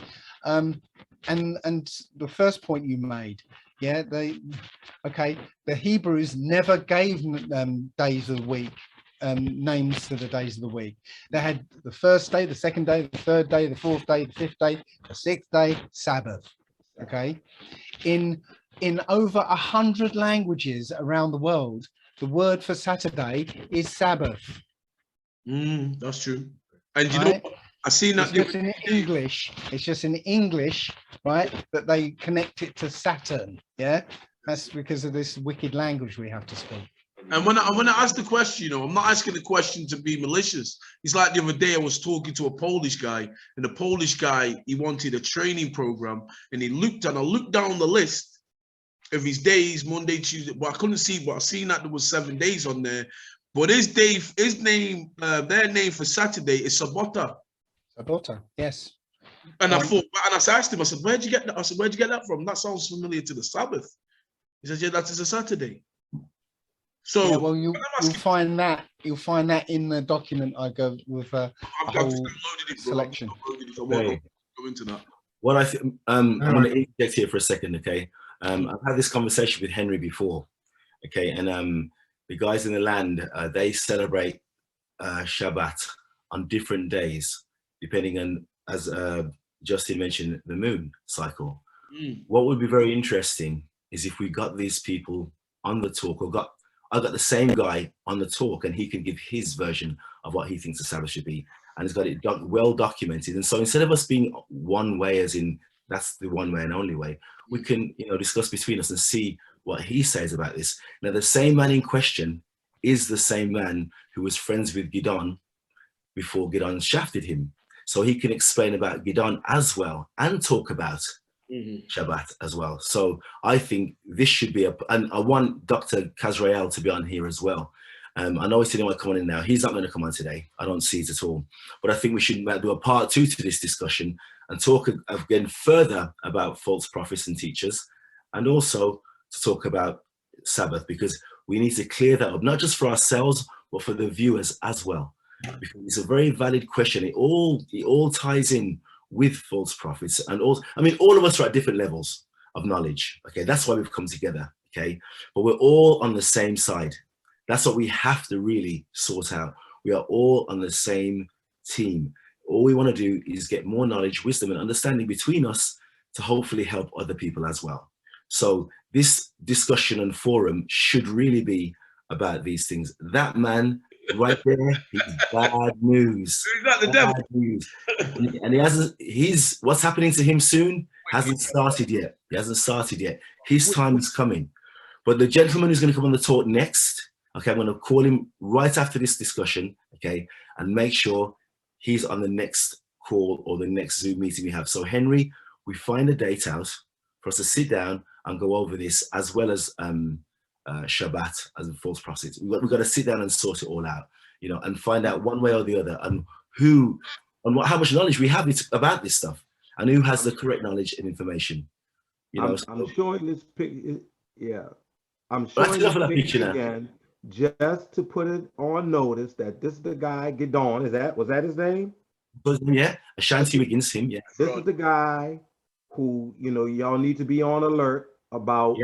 And the first point you made, yeah, the Hebrews never gave days of the week, names to the days of the week. They had the first day, the second day, the third day, the fourth day, the fifth day, the sixth day, Sabbath. Okay, in over 100 languages around the world, the word for Saturday is Sabbath. That's true. And you Right? know, I seen that. It's just in English. It's just in English, right? That they connect it to Saturn. Yeah, that's because of this wicked language we have to speak. And when I ask the question, you know, I'm not asking the question to be malicious. It's like the other day I was talking to a Polish guy, and the Polish guy, he wanted a training program, and he looked, and I looked down the list of his days, Monday, Tuesday. Well, I couldn't see, but I seen that there was 7 days on there. But his name, their name for Saturday is Sabota. Sabota, yes. And I thought, and I asked him, I said, where'd you get that? I said, where'd you get that from? That sounds familiar to the Sabbath. He said, yeah, that is a Saturday. So yeah, well, you'll find that in the document I go with a whole selection. Go into that. What I think, I'm going to interject here for a second, okay? I've had this conversation with Henry before, okay? And the guys in the land, they celebrate Shabbat on different days, depending on, as Justin mentioned, the moon cycle. What would be very interesting is if we got these people on the talk, or I got the same guy on the talk, and he can give his version of what he thinks the Sabbath should be, and he's got it well documented. And so instead of us being one way, as in that's the one way and only way, we can, you know, discuss between us and see what he says about this. Now, the same man in question is the same man who was friends with Gidon before Gidon shafted him. So he can explain about Gidon as well and talk about Shabbat as well. So I think this should be and I want Dr. Kazrael to be on here as well. I know he's anyone coming in now. He's not going to come on today. I don't see it at all. But I think we should do a part 2 to this discussion and talk again further about false prophets and teachers, and also to talk about Sabbath, because we need to clear that up, not just for ourselves, but for the viewers as well. Because it's a very valid question. It all ties in with false prophets, and also, I mean, all of us are at different levels of knowledge. Okay, that's why we've come together. Okay, but we're all on the same side. That's what we have to really sort out. We are all on the same team. All we want to do is get more knowledge, wisdom, and understanding between us to hopefully help other people as well. So this discussion and forum should really be about these things. That man right there, he's bad news. He's not the devil. News. And he hasn't, what's happening to him soon hasn't started yet. He hasn't started yet. His time is coming. But the gentleman who's going to come on the talk next, okay, I'm going to call him right after this discussion, okay, and make sure he's on the next call or the next Zoom meeting we have. So Henry, we find a date out for us to sit down and go over this, as well as Shabbat as a false prophet. We've got to sit down and sort it all out, you know, and find out one way or the other, and how much knowledge we have about this stuff, and who has the correct knowledge and information. You know, I'm showing this picture. Yeah, I'm showing this picture again, just to put it on notice that this is the guy Gidon. Was that his name? Yeah, Ashanti against him. Yeah, this is the guy who, you know, y'all need to be on alert about,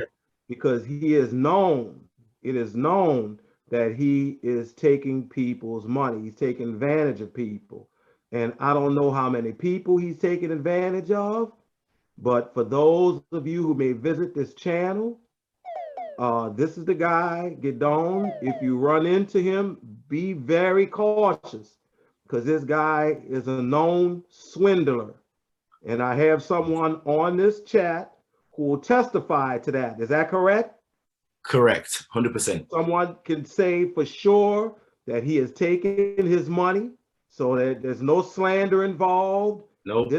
because he is known. It is known that he is taking people's money. He's taking advantage of people. And I don't know how many people he's taking advantage of, but for those of you who may visit this channel, this is the guy, Gidon. If you run into him, be very cautious, because this guy is a known swindler. And I have someone on this chat who will testify to that. Is that correct? Correct, 100%. Someone can say for sure that he has taken his money, so that there's no slander involved. No.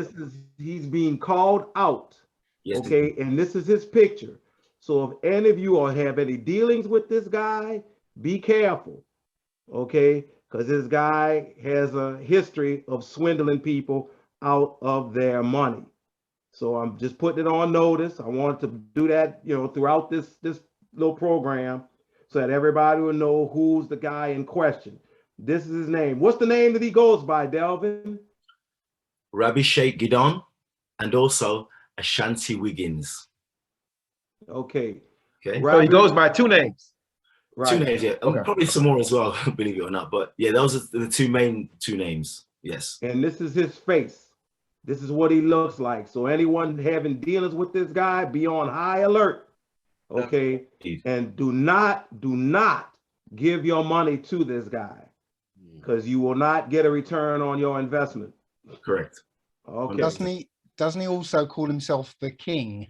He's being called out. Yes, okay, and this is his picture. So if any of you have any dealings with this guy, be careful, okay? Because this guy has a history of swindling people out of their money. So I'm just putting it on notice. I wanted to do that, you know, throughout this little program, so that everybody will know who's the guy in question. This is his name. What's the name that he goes by, Delvin? Rabbi Sheikh Gidon. and also Ashanti Wiggins. Okay. Okay. So he goes by 2 names. Right. 2 names, yeah. Okay. Probably some more as well, believe it or not. But yeah, those are the 2 main names. Yes. And this is his face. This is what he looks like. So anyone having dealings with this guy, be on high alert. Okay. And do not give your money to this guy, because you will not get a return on your investment. Correct. Okay. Doesn't he also call himself the king?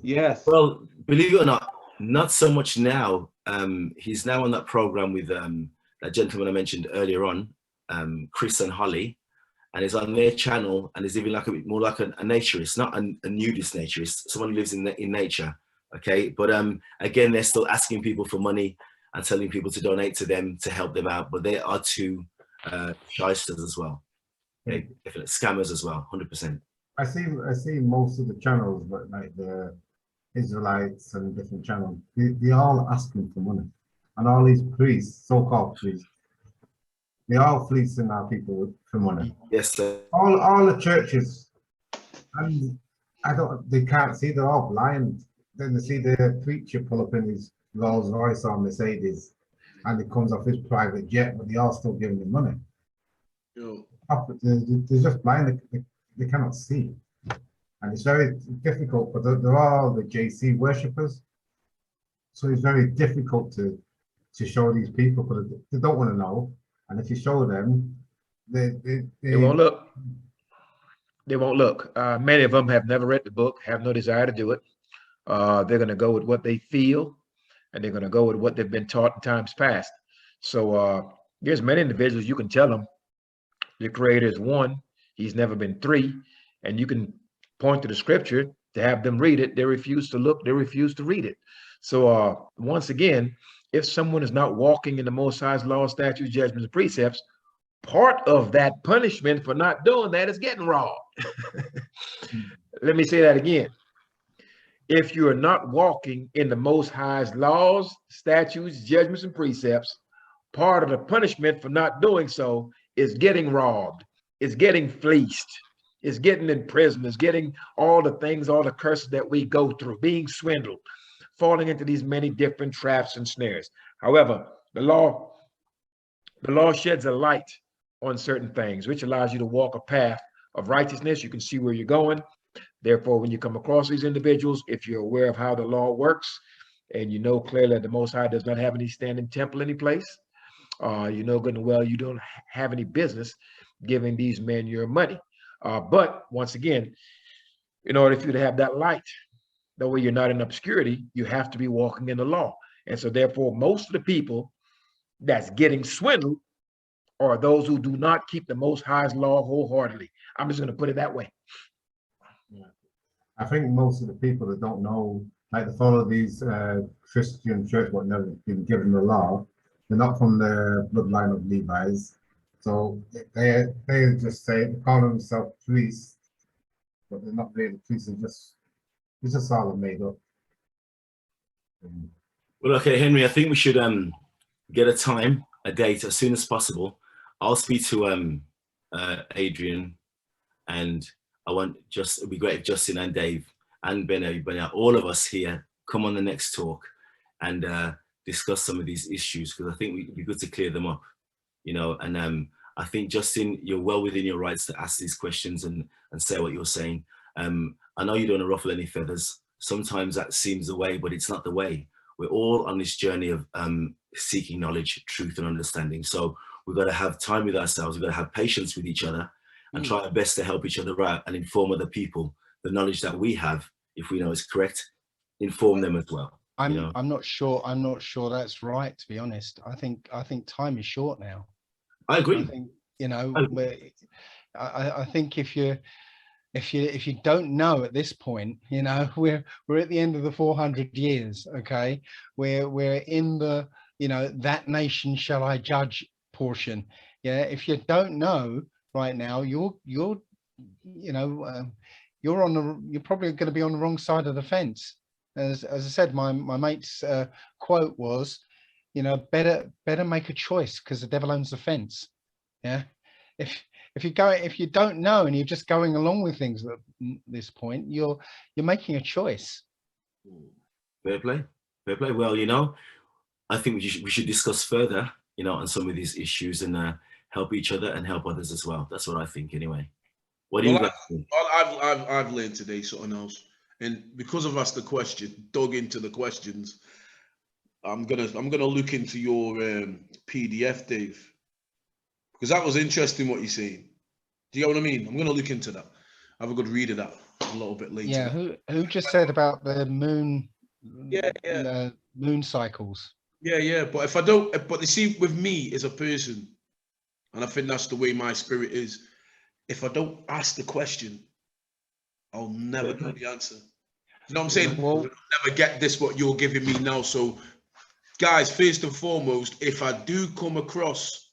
Yes. Well, believe it or not, not so much now. He's now on that program with that gentleman I mentioned earlier on, Chris and Holly, and he's on their channel, and he's living like a bit more like a naturist, not a nudist naturist, someone who lives in nature. Okay, but again, they're still asking people for money and telling people to donate to them to help them out, but they are 2 shysters as well. Okay, definitely scammers as well, 100%. I see most of the channels, but like the Israelites and different channels, they all asking for money, and all these priests, so-called priests, they all fleecing our people for money. Yes, sir. All the churches, and they can't see, they're all blind. Then they see the preacher pull up in his Rolls Royce or Mercedes, and it comes off his private jet, but they all still giving him money. They're just blind, they cannot see. And it's very difficult, but they're all the JC worshippers. So it's very difficult to show these people, because they don't want to know. And if you show them, they won't look. They won't look. Many of them have never read the book, have no desire to do it. They're going to go with what they feel, and they're going to go with what they've been taught in times past. So there's many individuals, you can tell them the Creator is 1, he's never been 3, and you can point to the scripture to have them read it. They refuse to look, they refuse to read it. So once again, if someone is not walking in the Most High's law, statutes, judgments, and precepts, part of that punishment for not doing that is getting robbed. Let me say that again. If you are not walking in the Most High's laws, statutes, judgments, and precepts, part of the punishment for not doing so is getting robbed, is getting fleeced, is getting in prison, is getting all the things, all the curses that we go through, being swindled, falling into these many different traps and snares. However, the law sheds a light on certain things, which allows you to walk a path of righteousness. You can see where you're going. Therefore, when you come across these individuals, if you're aware of how the law works, and you know clearly that the Most High does not have any standing temple any place, you know good and well you don't have any business giving these men your money. But once again, in order for you to have that light, that way you're not in obscurity, you have to be walking in the law. And so therefore, most of the people that's getting swindled are those who do not keep the Most High's law wholeheartedly. I'm just going to put it that way. Yeah. I think most of the people that don't know, like they follow these Christian church, but never been given the law, they're not from the bloodline of Levi's. So they just they call themselves priests, but they're not really priests. It's just all made up. Well, okay, Henry, I think we should get a date as soon as possible. I'll speak to Adrian, and it'd be great if Justin and Dave and Ben, all of us here, come on the next talk and discuss some of these issues, because I think it'd be good to clear them up, and I think, Justin, you're well within your rights to ask these questions and say what you're saying. I know you don't want to ruffle any feathers. Sometimes that seems the way, but it's not the way. We're all on this journey of seeking knowledge, truth, and understanding. So we've got to have time with ourselves. We've got to have patience with each other and try our best to help each other out and inform other people. The knowledge that we have, if we know is correct, inform them as well. I'm not sure that's right, to be honest. I think time is short now. I agree. I think, I think if you don't know at this point, we're at the end of the 400 years. Okay, we're in the that nation shall I judge portion. Yeah, if you don't know right now, you're probably going to be on the wrong side of the fence. As I said, my mate's quote was, better make a choice, because the devil owns the fence. Yeah, if you don't know and you're just going along with things at this point, you're making a choice. Fair play, fair play. Well, you know, I think we should discuss further, you know, on some of these issues and help each other and help others as well. That's what I think, anyway. What do you guys think? I've learned today something else, and because I've asked the question, dug into the questions, I'm gonna look into your PDF, Dave, because that was interesting what you're saying. Do you get what I mean? I'm gonna look into that. Have a good read of that a little bit later. Yeah, who just said about the moon? Yeah. Moon cycles. Yeah. But if I don't, but you see, with me as a person, and I think that's the way my spirit is. If I don't ask the question, I'll never know the answer. You know what I'm saying? Well, I'll never get this what you're giving me now. So, guys, first and foremost, if I do come across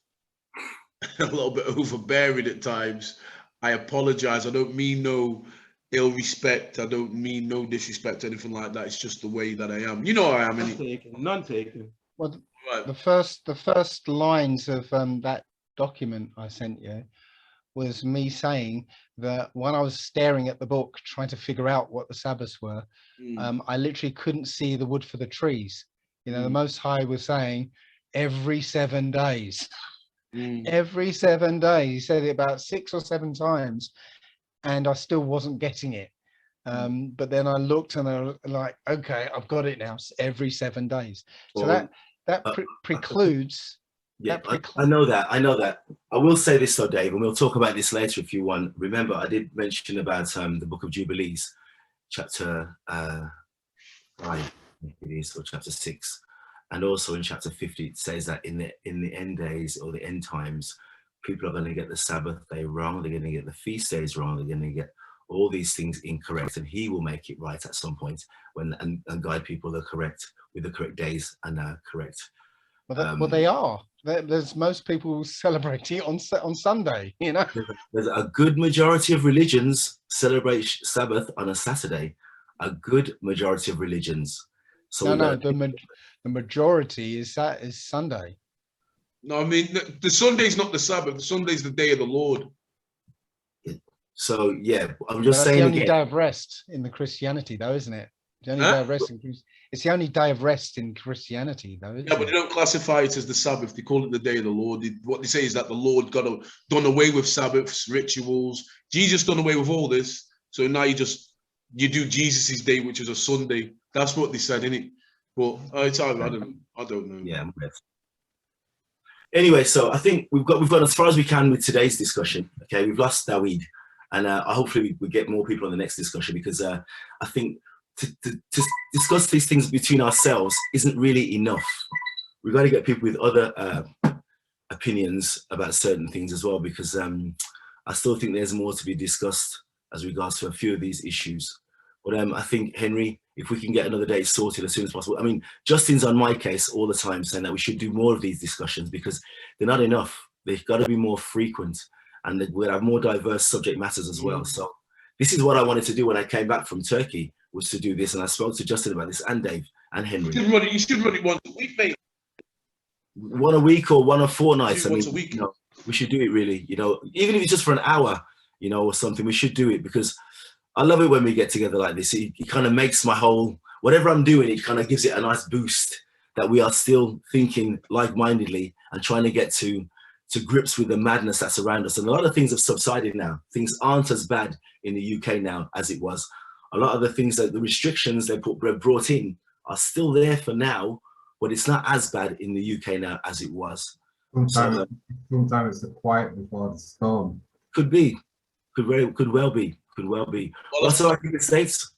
a little bit overbearing at times, I apologize. I don't mean no ill respect. I don't mean no disrespect or anything like that. It's just the way that I am. You know I am. None taken. well, Right. the first lines of that document I sent you was me saying that when I was staring at the book trying to figure out what the Sabbaths were, I literally couldn't see the wood for the trees. You know, the Most High was saying every 7 days. Every 7 days. He said it about 6 or 7 times, and I still wasn't getting it. But then I looked and I was like, okay, I've got it now. It's every 7 days. So that precludes. Yeah, I know that. I will say this though, Dave, and we'll talk about this later if you want. Remember, I did mention about the Book of Jubilees, chapter 5, it is, or chapter 6, and also in chapter 50 it says that in the end days or the end times, people are going to get the Sabbath day wrong. They're going to get the feast days wrong. They're going to get all these things incorrect, and He will make it right at some point when and guide people with the correct days and correct. Well, they are. There's most people celebrate it on Sunday. You know, there's a good majority of religions celebrate Sabbath on a Saturday. A good majority of religions. So the majority is Sunday. No, I mean the Sunday's not the Sabbath. The Sunday's the day of the Lord. So yeah, I'm just saying. It's the only day of rest in the Christianity, though, isn't it? The only day of rest it's the only day of rest in Christianity, though. Isn't but they don't classify it as the Sabbath. They call it the day of the Lord. What they say is that the Lord done away with Sabbaths, rituals. Jesus done away with all this. So now you do Jesus's day, which is a Sunday. That's what they said, innit? But I don't know. Yeah. Anyway, so I think we've got as far as we can with today's discussion. Okay, we've lost Dawid, and hopefully we get more people on the next discussion, because I think to discuss these things between ourselves isn't really enough. We've got to get people with other opinions about certain things as well, because I still think there's more to be discussed as regards to a few of these issues. But I think, Henry, if we can get another day sorted as soon as possible. I mean, Justin's on my case all the time saying that we should do more of these discussions because they're not enough. They've got to be more frequent, and we'll have more diverse subject matters as well. So this is what I wanted to do when I came back from Turkey, was to do this. And I spoke to Justin about this, and Dave and Henry. You should run it once a week, mate. One a week or one a fortnight. Once a week. You know, we should do it really, you know, even if it's just for an hour, you know, or something, we should do it, because I love it when we get together like this. It kind of makes my whole, whatever I'm doing, it kind of gives it a nice boost that we are still thinking like-mindedly and trying to get to grips with the madness that's around us. And a lot of things have subsided now. Things aren't as bad in the UK now as it was. A lot of the things that the restrictions they brought in are still there for now, but it's not as bad in the UK now as it was. Sometimes it's the quiet before the storm. Could be, could well be. Well, what's like in the States?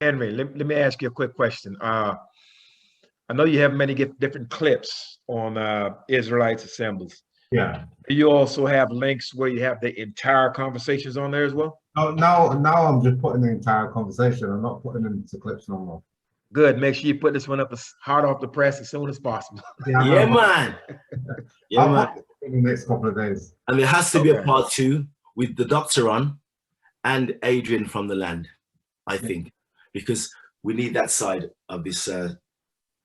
Henry, let me ask you a quick question. I know you have many different clips on Israelites assemblies. Yeah. Do you also have links where you have the entire conversations on there as well? Oh, now I'm just putting the entire conversation. I'm not putting them into clips no more. Good. Make sure you put this one up as hard off the press as soon as possible. Yeah, man. Yeah, man. In the next couple of days. And there has to be a part 2 with the doctor on and Adrian from the land, I think, because we need that side of this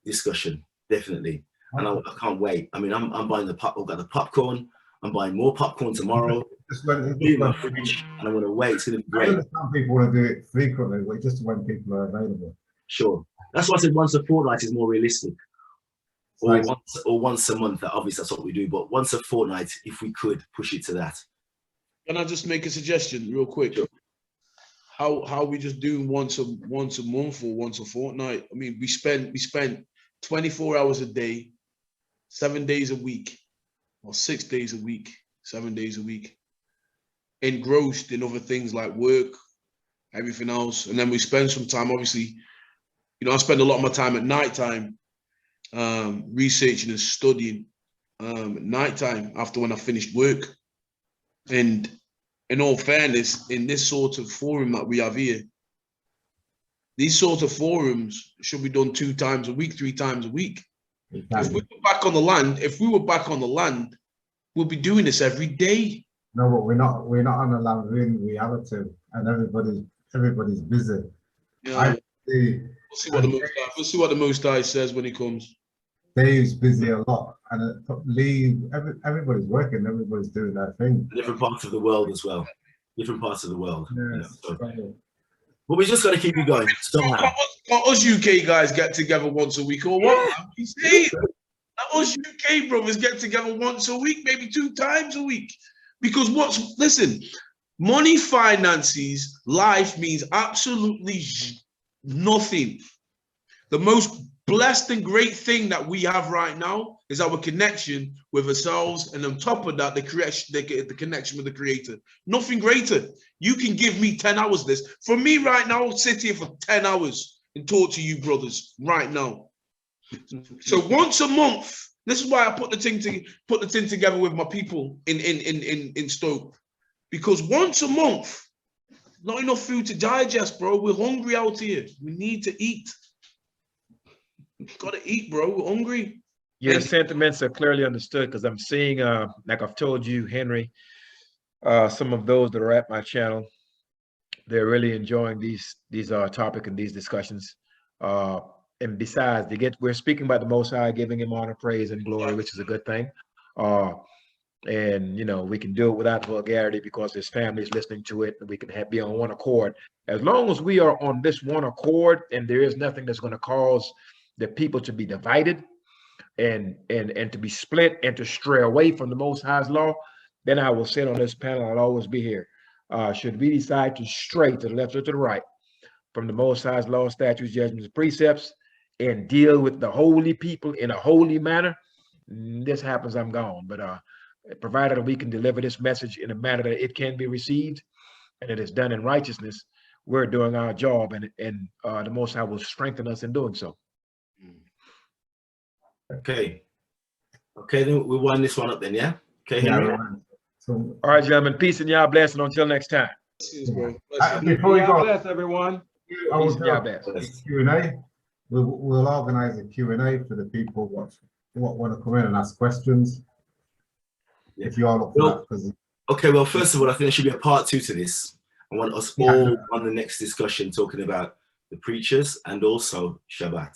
discussion, definitely. And I can't wait. I mean, I'm buying I've got the popcorn, I'm buying more popcorn tomorrow. Just when, In my fridge, and I want to wait. It's going to be I great. understand people want to do it frequently, but just when people are available. Sure. That's why I said once a fortnight is more realistic. Or once a month. Obviously, that's what we do. But once a fortnight, if we could push it to that. Can I just make a suggestion real quick? Sure. How we just doing once a month or once a fortnight? I mean, we spent 24 hours a day, 7 days a week, or 6 days a week, 7 days a week, engrossed in other things like work, everything else. And then we spend some time, obviously, you know, I spend a lot of my time at nighttime researching and studying at nighttime after when I finished work. And in all fairness, in this sort of forum that we have here, these sort of forums should be done 2 times a week, 3 times a week. If we were back on the land, we'll be doing this every day. No, but we're not on the land. We're in reality, and everybody's busy. Yeah. We'll see what the Most High says when he comes. Dave's busy a lot, and everybody's working, everybody's doing their thing. Different parts of the world as well. Different parts of the world. Yes. You know, so. But we just got to keep you going somehow. Can't us UK guys get together once a week or what? Yeah. Us UK brothers get together once a week, maybe 2 times a week. Because listen, money finances life means absolutely nothing. The most blessed and great thing that we have right now is our connection with ourselves, and on top of that, the connection with the Creator. Nothing greater. You can give me 10 hours this. For me right now, I'll sit here for 10 hours and talk to you brothers right now. So once a month, this is why I put the thing together with my people in Stoke, because once a month, not enough food to digest, bro. We're hungry out here. We need to eat. Gotta eat, bro. We're hungry. Your sentiments are clearly understood, because I'm seeing, like I've told you, Henry, some of those that are at my channel, they're really enjoying these topic and these discussions. And besides, we're speaking about the Most High, giving him honor, praise, and glory, which is a good thing. And you know, we can do it without vulgarity because there's families listening to it, and we can be on one accord. As long as we are on this one accord, and there is nothing that's going to cause the people to be divided and to be split and to stray away from the Most High's law, then I will sit on this panel. I'll always be here. Should we decide to stray to the left or to the right from the Most High's law, statutes, judgments, and precepts, and deal with the holy people in a holy manner, this happens, I'm gone. But provided that we can deliver this message in a manner that it can be received and it is done in righteousness, we're doing our job, and the Most High will strengthen us in doing so. Okay, then we'll wind this one up then, yeah? Okay, Henry? So, all right, gentlemen, peace and y'all blessing until next time. before we go, Bless everyone. I will Peace and y'all do blessing. Q&A. We'll organize a Q&A for the people what want to come in and ask questions. If you all up for that, because okay, well, first of all, I think there should be a part 2 to this. I want us all on the next discussion talking about the preachers and also Shabbat.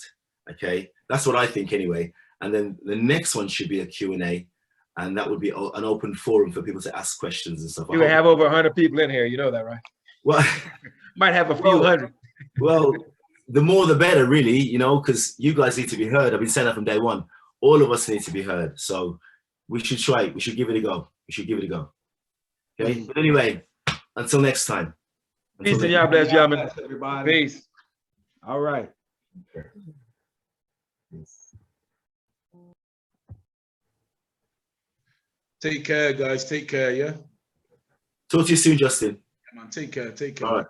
Okay, that's what I think anyway. And then the next one should be a Q&A, and that would be an open forum for people to ask questions and stuff. You can have over 100 people in here, you know that, right? Well, might have a few hundred. Well, the more the better, really, you know, because you guys need to be heard. I've been saying that from day one. All of us need to be heard. So we should try it. We should give it a go. Okay. But anyway, until next time. Peace and y'all bless, gentlemen. Everybody. Peace. All right. Take care, guys. Take care, yeah? Talk to you soon, Justin. Come on, take care. Take care. All right.